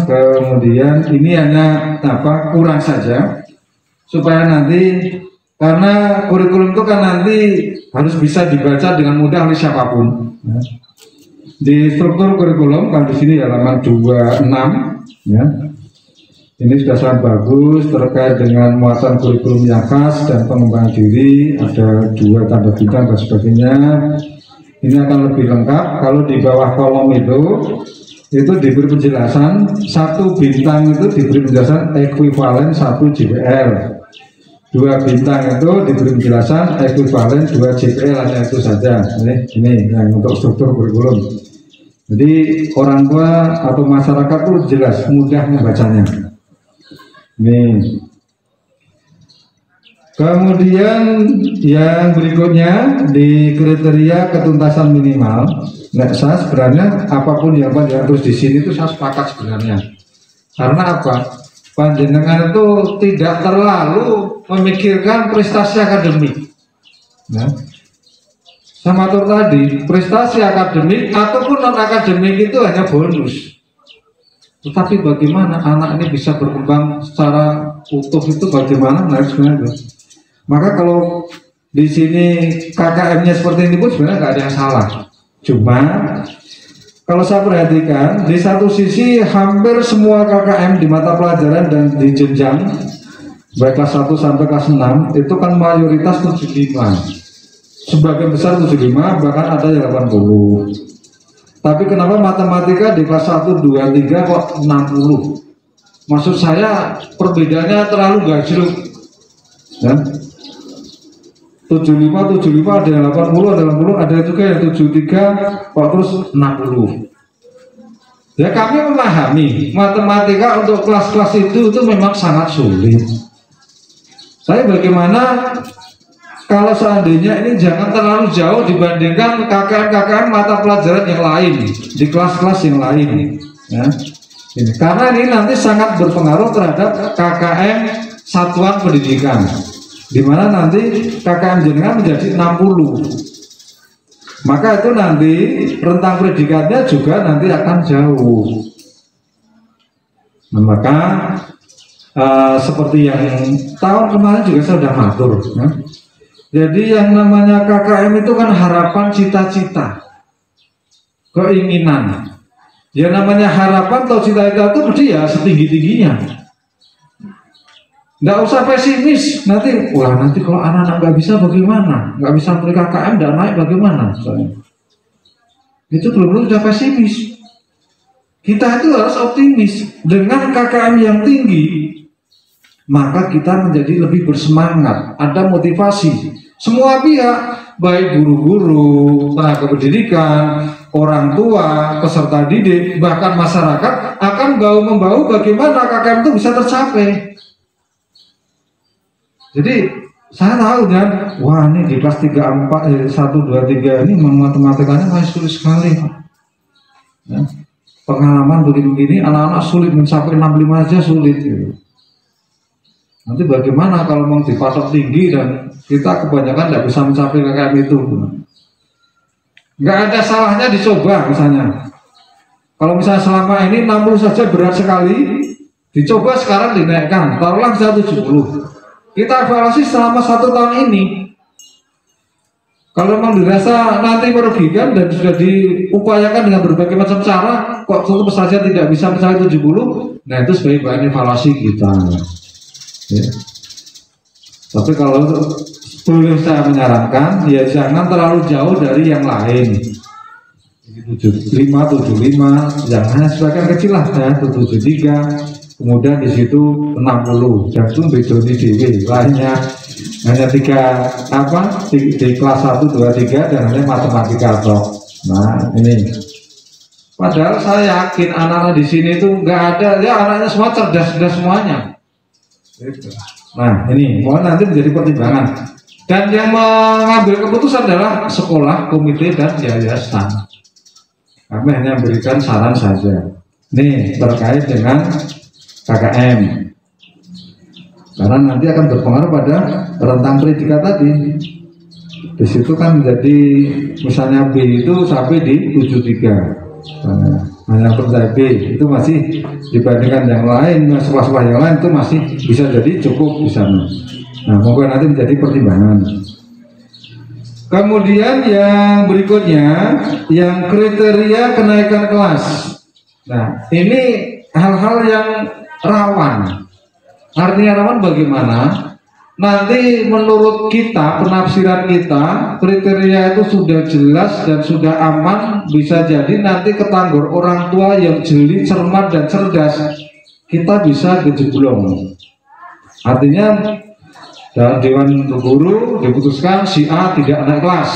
Kemudian ini hanya kurang saja supaya nanti, karena kurikulum itu kan nanti harus bisa dibaca dengan mudah oleh siapapun. Di struktur kurikulum kalau di sini halaman 26 ya. Ini sudah sangat bagus terkait dengan muatan kurikulum yang khas dan pengembangan diri, ada 2 tanda bintang dan sebagainya. Ini akan lebih lengkap kalau di bawah kolom itu diberi penjelasan 1 bintang itu diberi penjelasan ekuivalen 1 JPL. 2 bintang itu diberi penjelasan ekuivalen 2 JPL, hanya itu saja. Ini yang untuk struktur kurikulum. Jadi orang tua atau masyarakat itu jelas mudah membacanya. Ini. Kemudian yang berikutnya di kriteria ketuntasan minimal. Nah, saya sebenarnya apapun yang terus di sini itu saya sepakat sebenarnya. Karena apa? Panjenengan itu tidak terlalu memikirkan prestasi akademik. Nah, sama tadi prestasi akademik ataupun non akademik itu hanya bonus. Tetapi bagaimana anak ini bisa berkembang secara utuh itu bagaimana? Nah, sebenarnya. Maka kalau di sini KKM-nya seperti ini pun sebenarnya nggak ada yang salah. Cuma kalau saya perhatikan di satu sisi hampir semua KKM di mata pelajaran dan di jenjang baik kelas 1 sampai kelas 6 itu kan mayoritas 75. Sebagian besar 75, bahkan ada yang 80. Tapi kenapa matematika di kelas 1, 2, 3 kok 60? Maksud saya perbedaannya terlalu gajruk. Ya? 75 ada yang 80, ada yang 80, ada juga yang 73 kok terus 60. Ya kami memahami matematika untuk kelas-kelas itu memang sangat sulit. Saya bagaimana kalau seandainya ini jangan terlalu jauh dibandingkan KKM mata pelajaran yang lain di kelas-kelas yang lain. Ya. Ini. Karena ini nanti sangat berpengaruh terhadap KKM satuan pendidikan. Di mana nanti KKM jenengan menjadi 60. maka itu nanti rentang predikatnya juga nanti akan jauh. Nah, maka seperti yang tahun kemarin juga saya sudah matur, ya. Jadi yang namanya KKM itu kan harapan, cita-cita, keinginan. Ya namanya harapan atau cita-cita itu mesti ya setinggi-tingginya. Nggak usah pesimis, nanti kalau anak-anak nggak bisa bagaimana? Nggak bisa beli KKM, nggak naik bagaimana? Misalnya. Itu belum sudah pesimis. Kita itu harus optimis. Dengan KKM yang tinggi, maka kita menjadi lebih bersemangat, ada motivasi. Semua pihak, baik guru-guru, tenaga pendidikan, orang tua, peserta didik, bahkan masyarakat akan bahu-membahu bagaimana KKM itu bisa tercapai. Jadi saya tahu kan, wah ini di kelas 3, 4, 1, 2, 3 ini matematikanya masih sulit sekali. Ya. Pengalaman begini-begini, anak-anak sulit mencapai 65 aja sulit. Gitu. Nanti bagaimana kalau mau dipatok tinggi dan kita kebanyakan tidak bisa mencapai KKM itu. Nggak ada salahnya dicoba misalnya. Kalau misalnya selama ini 60 saja berat sekali, dicoba sekarang dinaikkan, taruhlah 170. Kita evaluasi selama 1 tahun ini. Kalau memang dirasa nanti merugikan dan sudah diupayakan dengan berbagai macam cara, kok tetap saja tidak bisa mencapai 70, nah itu sebagai evaluasi kita. Ya. Tapi kalau boleh saya menyarankan, ya jangan terlalu jauh dari yang lain. 75, 75, jangan sebagian kecil lah ya, 73, kemudian di situ 60, dan itu bedoni dewi, lainnya hanya 3 di kelas 1, 2, 3 dan hanya matematika toh. Nah ini, padahal saya yakin anak-anak di sini itu nggak ada, ya anaknya semua cerdas semuanya. Nah ini mohon nanti menjadi pertimbangan, dan yang mengambil keputusan adalah sekolah, komite dan yayasan. Kami hanya memberikan saran saja. Nih terkait dengan KKM, karena nanti akan berpengaruh pada rentang predikat tadi. Di situ kan menjadi misalnya B itu sampai di 73. Hanya percaya B itu masih dibandingkan yang lain, sekolah-sekolah yang lain itu masih bisa jadi cukup di sana. Nah, mungkin nanti menjadi pertimbangan. Kemudian yang berikutnya, yang kriteria kenaikan kelas. Nah, ini hal-hal yang rawan. Artinya rawan bagaimana? Nanti menurut kita, penafsiran kita, kriteria itu sudah jelas dan sudah aman, bisa jadi nanti ketanggor orang tua yang jeli, cermat dan cerdas, kita bisa kejeblong. Artinya dalam Dewan Guru diputuskan si A tidak naik kelas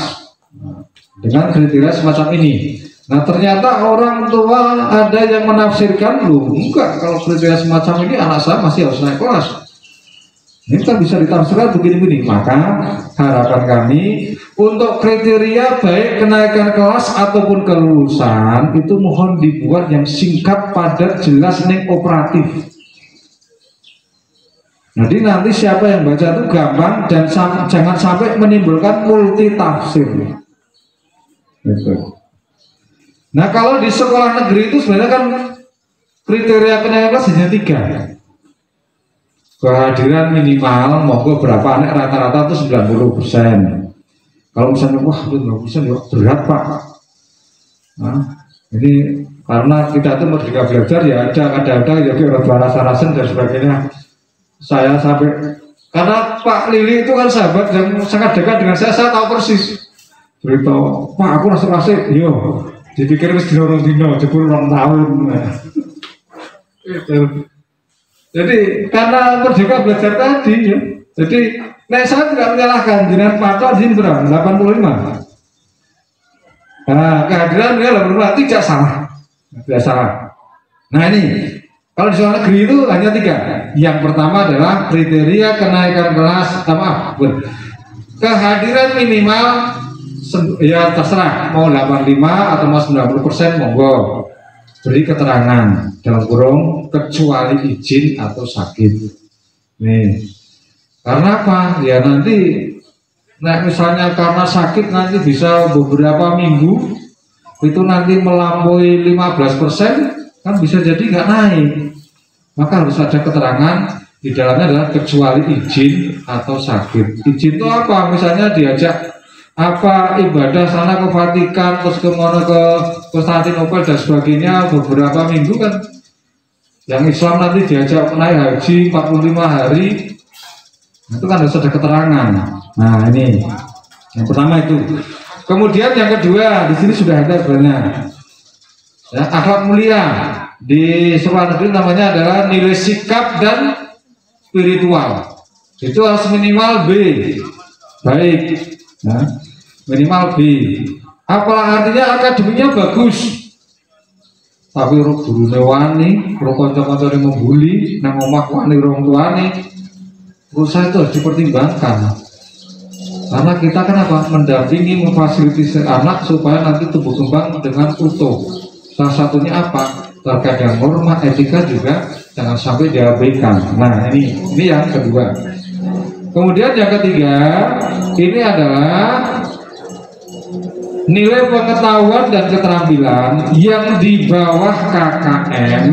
dengan kriteria semacam ini. Nah ternyata orang tua ada yang menafsirkan, loh enggak, kalau kriteria semacam ini anak saya masih harus naik kelas. Ini kan bisa ditafsirkan begini-begini. Maka harapan kami untuk kriteria baik kenaikan kelas ataupun kelulusan itu mohon dibuat yang singkat, padat, jelas, dan operatif. Jadi nanti siapa yang baca itu gampang dan jangan sampai menimbulkan multi tafsir. Nah kalau di sekolah negeri itu sebenarnya kan kriteria kenaikan kelas hanya 3. Kehadiran minimal monggo berapa anak, rata-rata itu 90%. Kalau misalnya wah 90% ya berat Pak. Nah, ini karena kita itu merdeka belajar ya ada kadang-kadang ya rasa-rasen dan sebagainya. Saya sampai karena Pak Lili itu kan sahabat yang sangat dekat dengan saya tahu persis. Beritahu Pak aku rasa yo dipikir wis dino jebul 2 tahun. Jadi karena merdeka belajar tadi ya. Jadi saya tidak menyalahkan jenengan Pak di berapa? 85. Nah, kehadiran dia 85 tidak salah. Tidak salah. Nah, ini kalau di sekolah negeri itu hanya 3. Yang pertama adalah kriteria kenaikan kelas, kehadiran minimal ya terserah mau 85 atau mau 90% monggo. Beri keterangan dalam kurung kecuali izin atau sakit. Nih, karena apa? Ya nanti Nah misalnya karena sakit nanti bisa beberapa minggu, itu nanti melampaui 15%, kan bisa jadi nggak naik. Maka harus ada keterangan di dalamnya adalah kecuali izin atau sakit. Izin itu apa? Misalnya diajak apa ibadah sana ke Vatikan, terus ke Konstantinopel dan sebagainya beberapa minggu kan. Yang Islam nanti diajak naik haji 45 hari, itu kan harus ada keterangan. Nah ini yang pertama itu. Kemudian yang kedua di sini sudah ada sebenarnya. Ya, akhlak mulia di sekolah negeri namanya adalah nilai sikap dan spiritual. Itu harus minimal B, baik. Nah, minimal B. Apa artinya akademinya bagus? Tapi gurune wani, kanca-kancane membuli, nang omah wani wong tuane. Usaha itu harus dipertimbangkan. Karena kita kan apa? Mendampingi, memfasilitasi anak supaya nanti tumbuh kembang dengan utuh. Salah satunya apa? Terkait dengan norma etika juga jangan sampai diabaikan. Nah ini yang kedua. Kemudian yang ketiga, ini adalah nilai pengetahuan dan keterampilan yang di bawah KKM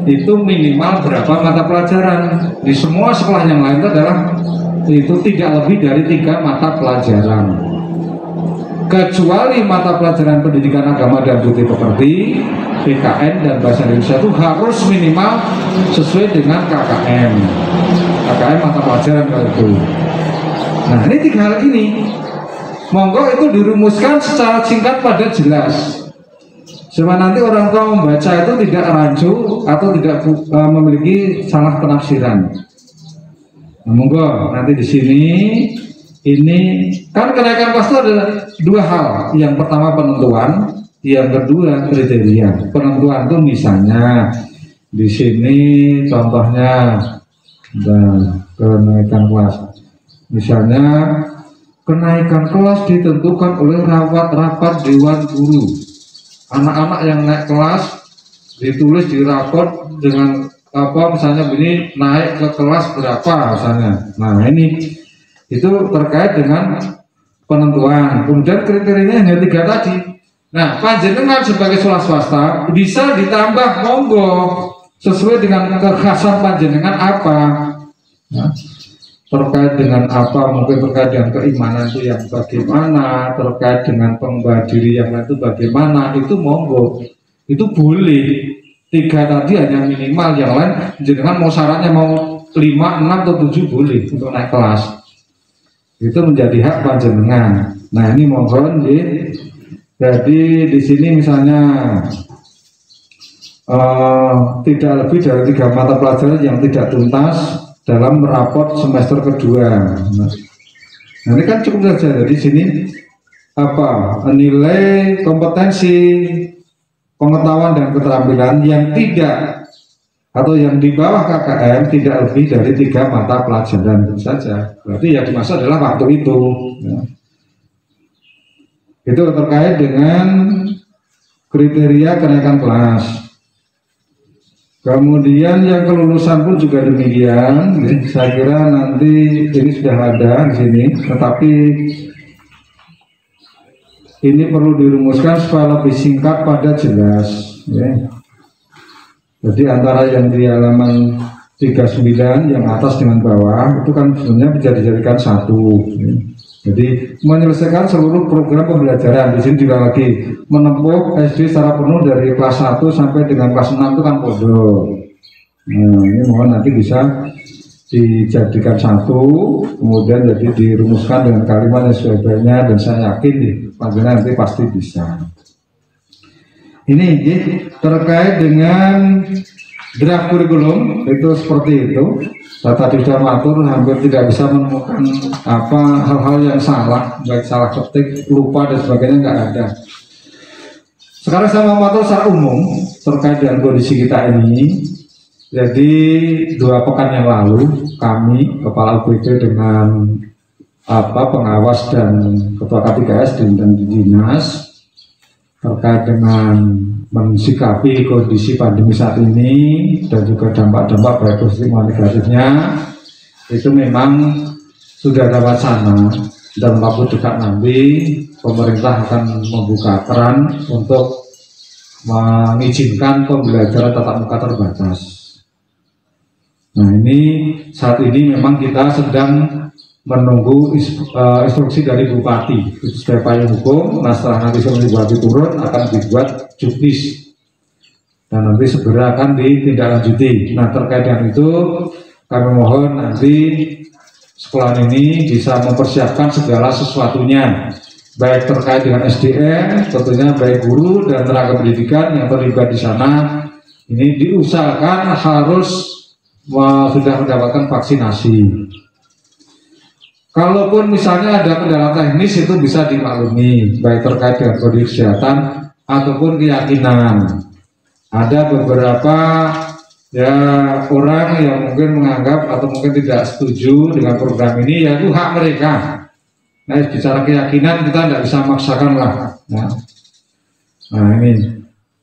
itu minimal berapa mata pelajaran. Di semua sekolah yang lain itu adalah itu tidak lebih dari 3 mata pelajaran, kecuali mata pelajaran pendidikan agama dan budi pekerti, PKN dan bahasa Indonesia itu harus minimal sesuai dengan KKM mata pelajaran kalau itu. Nah ini 3 hal ini monggo itu dirumuskan secara singkat padat jelas, supaya nanti orang tua membaca itu tidak rancu atau tidak memiliki salah penafsiran. Nah, monggo nanti di sini ini kan kenaikan kelas itu ada 2 hal. Yang pertama penentuan, yang kedua kriteria. Penentuan itu misalnya di sini contohnya kenaikan kelas. Misalnya kenaikan kelas ditentukan oleh rapat Dewan Guru. Anak-anak yang naik kelas ditulis di rapot dengan apa misalnya ini naik ke kelas berapa misalnya. Nah ini itu terkait dengan penentuan. Kemudian kriterianya hanya 3 tadi. Nah panjenengan sebagai sekolah swasta bisa ditambah monggo sesuai dengan kekhasan panjenengan apa. Nah, terkait dengan apa, mungkin terkait dengan keimanan itu yang bagaimana, terkait dengan pengembangan diri yang lain itu bagaimana, itu monggo, itu boleh. 3 tadi hanya minimal, yang lain jangan mau syaratnya mau 5, 6 atau 7 boleh untuk naik kelas. Itu menjadi hak panjenengan. Nah ini mohon jadi di sini misalnya tidak lebih dari 3 mata pelajaran yang tidak tuntas dalam raport semester kedua. Nah ini kan cukup saja. Jadi sini apa nilai kompetensi pengetahuan dan keterampilan yang tidak atau yang di bawah KKM tidak lebih dari 3 mata pelajaran itu saja. Berarti yang dimaksud adalah waktu itu. Ya. Itu terkait dengan kriteria kenaikan kelas. Kemudian yang kelulusan pun juga demikian. Saya kira nanti ini sudah ada di sini, tetapi ini perlu dirumuskan supaya lebih singkat padat jelas. Ya. Jadi antara yang di halaman 39 yang atas dengan bawah itu kan sebenarnya bisa dijadikan satu. Ya. Jadi menyelesaikan seluruh program pembelajaran. Di sini juga lagi menempuh SD secara penuh dari kelas 1 sampai dengan kelas 6 itu kan pondok. Nah ini mohon nanti bisa dijadikan satu, kemudian jadi dirumuskan dengan kalimat yang sebaiknya, dan saya yakin nih panjenengan nanti pasti bisa. Ini terkait dengan draft kurikulum itu seperti itu. Saya tadi sudah matur, hampir tidak bisa menemukan apa hal-hal yang salah, baik salah ketik, lupa dan sebagainya, nggak ada. Sekarang saya mau matur secara umum terkait dengan kondisi kita ini. Jadi 2 pekan yang lalu kami kepala UPT dengan pengawas dan ketua K3S dan dinas terkait dengan mensikapi kondisi pandemi saat ini dan juga dampak-dampak baik positif maupun negatifnya, itu memang sudah ada wacana dalam waktu dekat nanti pemerintah akan membuka keran untuk mengizinkan pembelajaran tatap muka terbatas. Nah, ini saat ini memang kita sedang menunggu instruksi dari Bupati. Itu sebagai payung hukum. Nah, setelah nanti Bupati turun akan dibuat juknis dan nanti segera akan ditindaklanjuti. Nah, terkait dengan itu kami mohon nanti sekolah ini bisa mempersiapkan segala sesuatunya, baik terkait dengan SDM, tentunya baik guru dan tenaga pendidikan yang terlibat di sana. Ini diusahakan harus sudah mendapatkan vaksinasi. Kalaupun misalnya ada kendala teknis itu bisa dimaklumi, baik terkait dengan kondisi kesehatan ataupun keyakinan. Ada beberapa ya orang yang mungkin menganggap atau mungkin tidak setuju dengan program ini, yaitu hak mereka. Nah, bicara keyakinan kita tidak bisa memaksakan lah. Ya. Nah, ini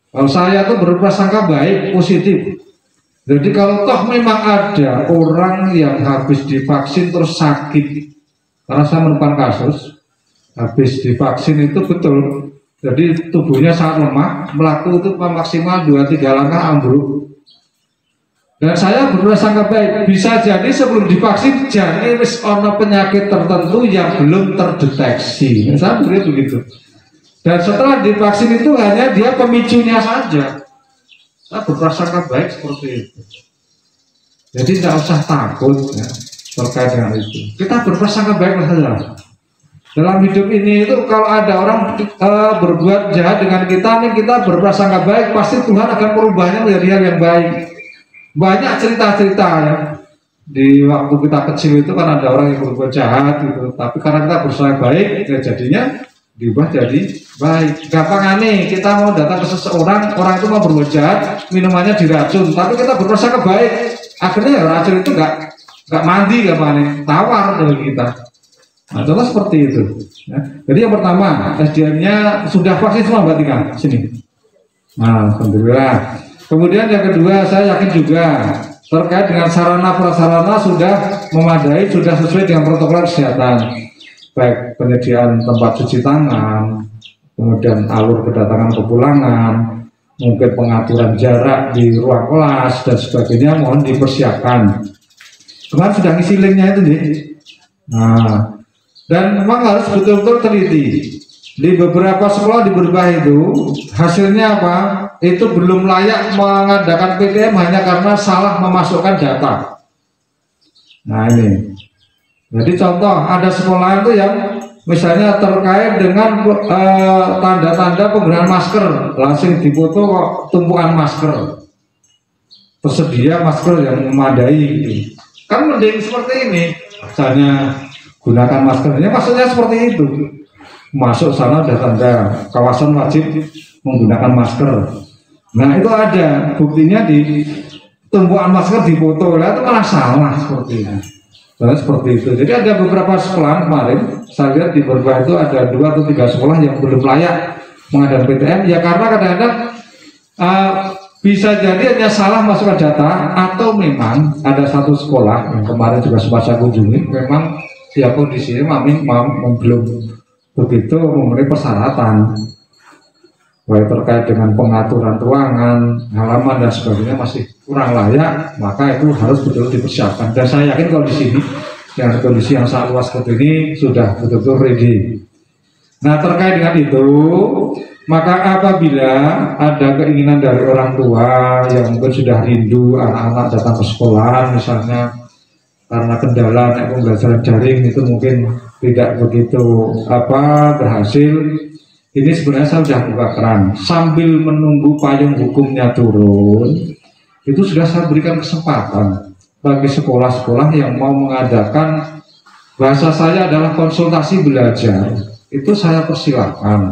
kalau saya tuh berprasangka baik, positif. Jadi kalau toh memang ada orang yang habis divaksin terus sakit, karena saya menemukan kasus habis divaksin itu betul, jadi tubuhnya sangat lemah, melaku itu maksimal 2-3 langkah ambruk. Dan saya berprasangka baik, bisa jadi sebelum divaksin jadi wis ono penyakit tertentu yang belum terdeteksi. Saya melihat begitu. Dan setelah divaksin itu hanya dia pemicunya saja. Saya berprasangka baik seperti itu. Jadi tidak usah takut ya, terkait dengan itu. Kita berprasangka baik saja. Dalam hidup ini itu kalau ada orang berbuat jahat dengan kita, nih kita berprasangka baik, pasti Tuhan akan merubahnya menjadi hal yang baik. Banyak cerita-cerita ya. Di waktu kita kecil itu kan ada orang yang berbuat jahat gitu, tapi karena kita berprasangka baik, ya jadinya diubah jadi baik. Gampang nih, kita mau datang ke seseorang, orang itu mau berbuat jahat, minumannya diracun, tapi kita berprasangka baik, akhirnya ya racun itu nggak mandi, tawar dari kita. Nah, contoh seperti itu. Ya. Jadi yang pertama, SDM-nya sudah vaksin semua berarti kan? Sini. Nah, alhamdulillah. Kemudian yang kedua, saya yakin juga terkait dengan sarana prasarana sudah memadai, sudah sesuai dengan protokol kesehatan. Baik penyediaan tempat cuci tangan, kemudian alur kedatangan kepulangan, mungkin pengaturan jarak di ruang kelas dan sebagainya mohon dipersiapkan. Kemarin sudah ngisi linknya itu nih. Nah, dan memang harus betul-betul teliti. Di beberapa sekolah di Berbah itu hasilnya apa? Itu belum layak mengadakan PTM hanya karena salah memasukkan data. Nah ini. Jadi contoh ada sekolah itu yang misalnya terkait dengan tanda-tanda penggunaan masker, langsung dipoto kok tumpukan masker. Tersedia masker yang memadai gitu. Kan mending seperti ini. Misalnya gunakan maskernya, maksudnya seperti itu. Masuk sana ada tanda kawasan wajib menggunakan masker. Nah itu ada buktinya di tumpukan masker di foto, lah itu malah salah seperti itu. Nah, seperti itu. Jadi ada beberapa sekolah kemarin saya lihat di Berbah itu ada 2 atau 3 sekolah yang belum layak mengadakan PTM. Ya karena kadang-kadang bisa jadi hanya salah masukkan data atau memang ada satu sekolah yang kemarin juga sempat saya kunjungi, memang dia kondisinya belum begitu memenuhi persyaratan, baik terkait dengan pengaturan ruangan, halaman dan sebagainya masih kurang layak, maka itu harus betul dipersiapkan. Dan saya yakin kalau di sini yang kondisi yang sangat luas seperti ini sudah betul-betul ready. Nah terkait dengan itu, maka apabila ada keinginan dari orang tua yang mungkin sudah rindu anak-anak datang ke sekolah misalnya, karena kendala pembelajaran daring itu mungkin tidak begitu berhasil, ini sebenarnya saya sudah buka keran sambil menunggu payung hukumnya turun. Itu sudah saya berikan kesempatan bagi sekolah-sekolah yang mau mengadakan, bahasa saya adalah konsultasi belajar, itu saya persilakan,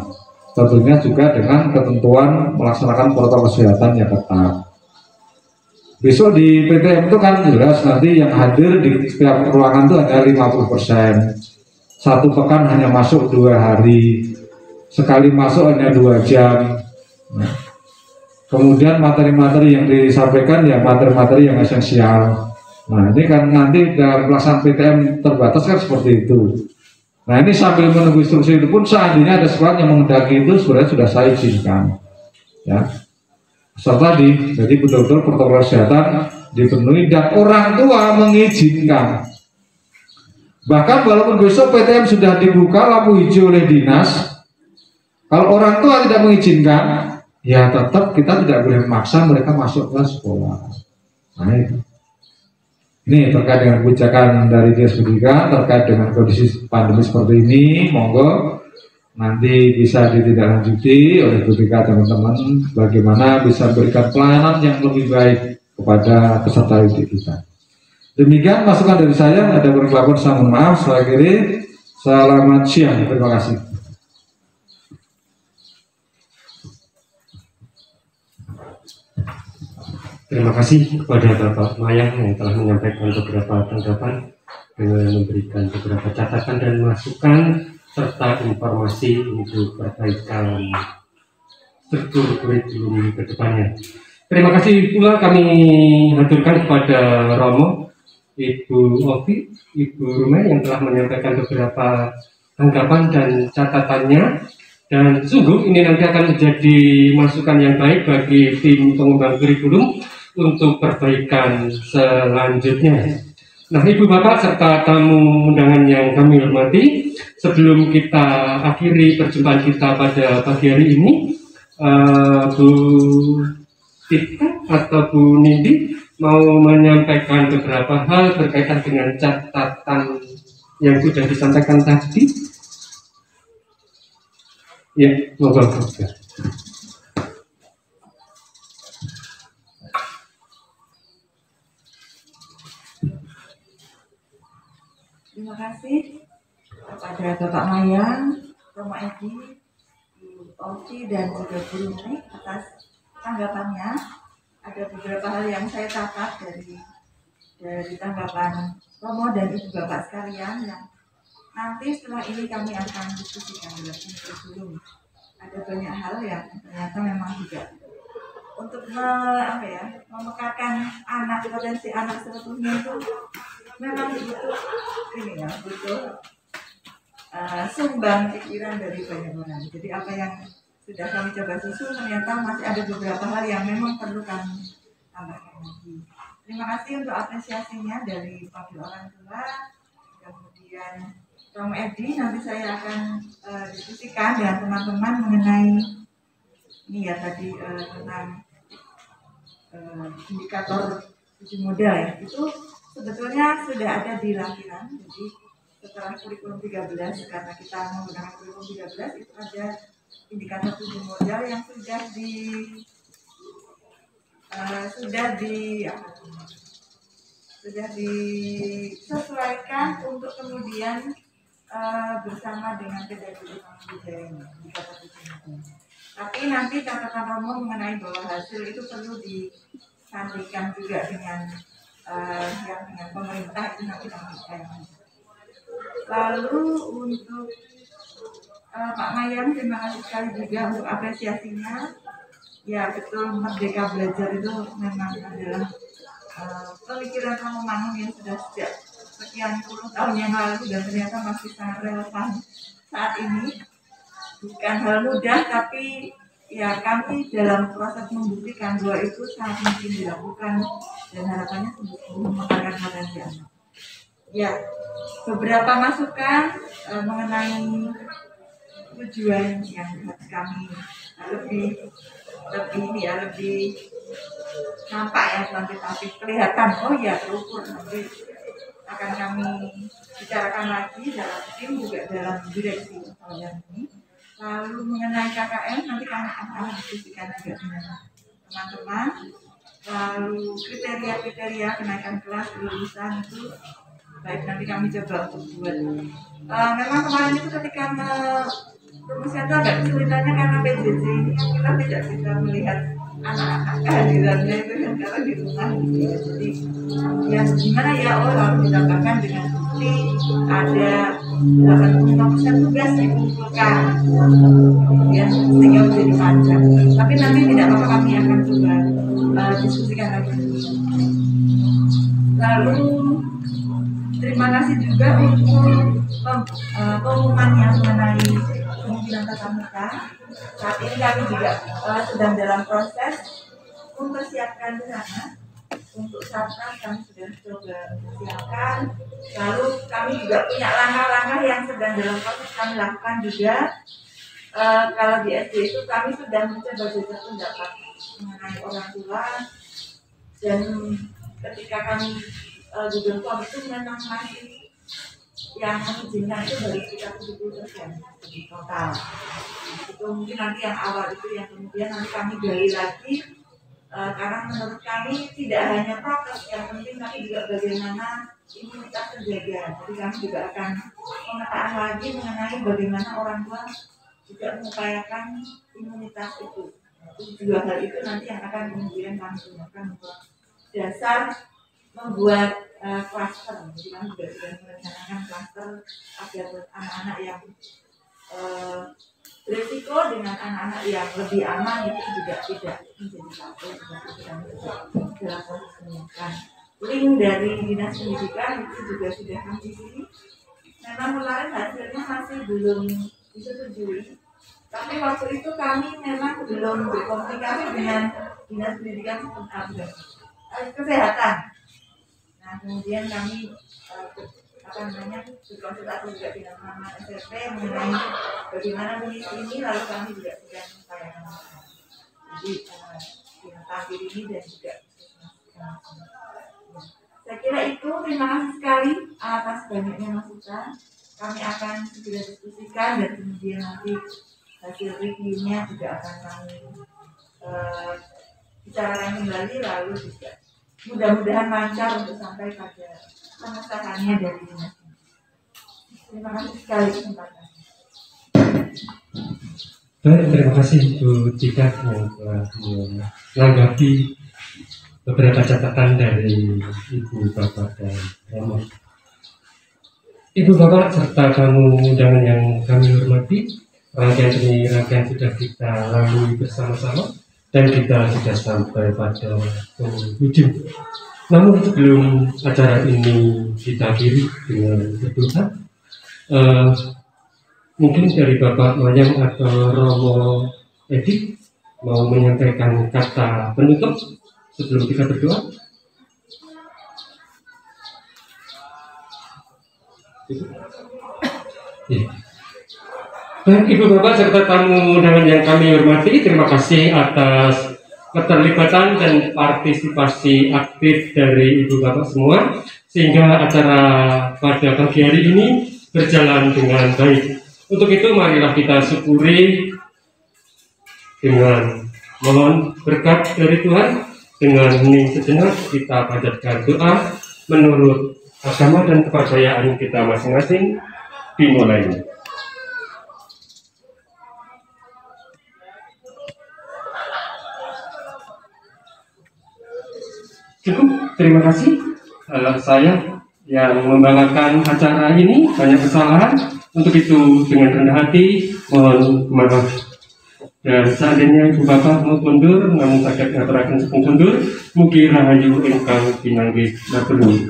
tentunya juga dengan ketentuan melaksanakan protokol kesehatan yang ketat. Besok di PTM itu kan jelas nanti yang hadir di setiap ruangan itu hanya 50%. Satu pekan hanya masuk 2 hari. Sekali masuk hanya 2 jam. Nah, kemudian materi-materi yang disampaikan ya materi-materi yang esensial. Nah ini kan nanti dalam pelaksanaan PTM terbatas kan seperti itu. Nah ini sambil menunggu instruksi itu pun seandainya ada sekolah yang menghendaki itu sebenarnya sudah saya izinkan, ya. Asal tadi, jadi betul-betul protokol kesehatan dipenuhi dan orang tua mengizinkan. Bahkan walaupun besok PTM sudah dibuka lampu hijau oleh dinas, kalau orang tua tidak mengizinkan, ya tetap kita tidak boleh memaksa mereka masuk ke sekolah. Nah, ini terkait dengan kebijakan dari Dinas Pendidikan terkait dengan kondisi pandemi seperti ini, monggo nanti bisa ditindaklanjuti oleh BPK teman-teman bagaimana bisa berikan pelayanan yang lebih baik kepada peserta didik kita. Demikian masukan dari saya. Ada berkelakon saya mohon maaf. Saya akhiri. Selamat siang. Terima kasih. Terima kasih kepada Bapak Mayang yang telah menyampaikan beberapa tanggapan dengan memberikan beberapa catatan dan masukan serta informasi untuk perbaikan struktur kurikulum ke depannya. Terima kasih pula kami haturkan kepada Romo, Ibu Ovi, Ibu Rumeh yang telah menyampaikan beberapa tanggapan dan catatannya. Dan sungguh ini nanti akan menjadi masukan yang baik bagi tim pengembang kurikulum untuk perbaikan selanjutnya. Nah, Ibu Bapak serta tamu undangan yang kami hormati, sebelum kita akhiri perjumpaan kita pada pagi hari ini, Bu Tika atau Bu Nindi mau menyampaikan beberapa hal berkaitan dengan catatan yang sudah disampaikan tadi. Ya, monggo. Terima kasih kepada Bapak Mayang, Romo Edi, Bu Ovi, dan juga Bu Rumeh atas tanggapannya. Ada beberapa hal yang saya catat dari tanggapan Romo dan Ibu Bapak sekalian yang nanti setelah ini kami akan diskusikan dalam kurikulum. Ada banyak hal yang ternyata memang juga untuk memekarkan anak, potensi anak seutuhnya itu memang butuh ini ya, butuh sumbang pikiran dari banyak orang. Jadi apa yang sudah kami coba susun ternyata masih ada beberapa hal yang memang perlu kami tambahkan lagi. Terima kasih untuk apresiasinya dari wakil orang tua, kemudian Romo Edi. Nanti saya akan diskusikan dengan teman-teman mengenai ini ya tadi tentang indikator 7 model ya. Itu sebetulnya sudah ada di lampiran. Jadi setelah kurikulum 13, karena kita menggunakan kurikulum 13, itu ada indikator 7 model yang sudah disesuaikan untuk kemudian bersama dengan pedagogik budaya indikator 7 model. Tapi nanti catatan Romo mengenai bahwa hasil itu perlu disandingkan juga dengan dengan pemerintah, itu nanti kami akan. Lalu untuk Pak Mayang, terima kasih sekali juga untuk apresiasinya. Ya betul, Merdeka Belajar itu memang adalah pemikiran Romo Mangun yang sudah sejak sekian puluh tahun yang lalu dan ternyata masih sangat relevan saat ini. Bukan hal mudah, tapi ya kami dalam proses membuktikan bahwa itu sangat mungkin dilakukan dan harapannya sungguh memekarkan potensi anak. Ya, beberapa masukan mengenai tujuan yang kami lebih nampak ya, kuantitatif, kelihatan. Oh ya, terukur, nanti akan kami bicarakan lagi dalam tim juga dalam direksi yang ini. Lalu mengenai KKN nanti kami akan diskusikan juga dengan teman-teman. Lalu kriteria-kriteria kenaikan kelas lulusan itu baik nanti kami coba untuk buat. Memang kemarin itu ketika rumusnya itu agak kesulitannya karena PJJ ini yang kita tidak bisa melihat anak-anak kehadirannya itu kan kalau di rumah gitu ya. Jadi yang gimana ya, harus ditambahkan dengan bukti ada 85% tugas dikumpulkan ya, sehingga menjadi panjang. Tapi nanti tidak apa-apa, kami akan coba diskusikan lagi. Lalu terima kasih juga untuk pengumuman yang mengenai kemungkinan tatap muka. Saat ini kami juga sedang dalam proses mempersiapkan di sana. Untuk sarkas kami sudah coba siapkan. Lalu kami juga punya langkah-langkah yang sedang dalam proses kami lakukan juga. Kalau di SD itu kami sudah mencoba juga pendapat mengenai orang tua, dan ketika kami Google Form itu memang masih yang mengizinkan itu baru sekitar 70% di total. Itu mungkin nanti yang awal itu yang kemudian nanti kami gali lagi, karena menurut kami tidak hanya prokes yang penting, tapi juga bagaimana imunitas terjaga. Jadi kami juga akan pemetaan lagi mengenai bagaimana orang tua juga mengupayakan imunitas itu. Dua hal itu nanti yang akan kemudian kami gunakan untuk dasar membuat klaster. Jadi kami juga sudah merencanakan klaster agar anak-anak yang berisiko dengan anak-anak yang lebih aman itu juga tidak menjadi satu. Kami juga dalam proses menyiapkan link dari Dinas Pendidikan itu juga sudah kami di sini. Memang kemarin hasilnya masih belum disetujui, tapi waktu itu kami memang belum berkomunikasi dengan Dinas Pendidikan Kesehatan. Nah, kemudian kami berkonsultasi juga dengan teman-teman SMP mengenai bagaimana kondisi ini, lalu kami juga sudah mengupayakan. Jadi dengan tampil ini dan juga saya kira itu. Terima kasih sekali atas banyaknya masukan. Kami akan segera diskusikan dan kemudian nanti hasil reviewnya juga akan kami bicarakan kembali, lalu juga mudah-mudahan lancar untuk sampai pada pengesahannya dari dinas. Terima kasih sekali kesempatan. Baik, terima kasih Bu Tika yang telah menanggapi beberapa catatan dari Ibu, Bapak, dan Romo. Ibu, Bapak, serta tamu undangan yang kami hormati, rangkaian demi rangkaian sudah kita lalui bersama-sama dan kita sudah sampai pada penghujung. Namun sebelum acara ini kita akhiri dengan berdoa, mungkin dari Bapak Mayang atau Romo Edi mau menyampaikan kata penutup sebelum kita berdoa. Ya. Baik, Ibu, Bapak, serta tamu undangan yang kami hormati, terima kasih atas keterlibatan dan partisipasi aktif dari Ibu, Bapak semua, sehingga acara pada pagi hari ini berjalan dengan baik. Untuk itu marilah kita syukuri dengan mohon berkat dari Tuhan. Dengan hening sejenak kita panjatkan doa menurut agama dan kepercayaan kita masing-masing. Dimulai. Cukup, terima kasih. Saya yang membawakan acara ini banyak kesalahan. Untuk itu dengan rendah hati mohon maaf. Dan seandainya Ibu Bapak mau mundur, namun sakit ngaturaken sepung mundur, mugi rahayu ingkang pinanggih matur nuwun.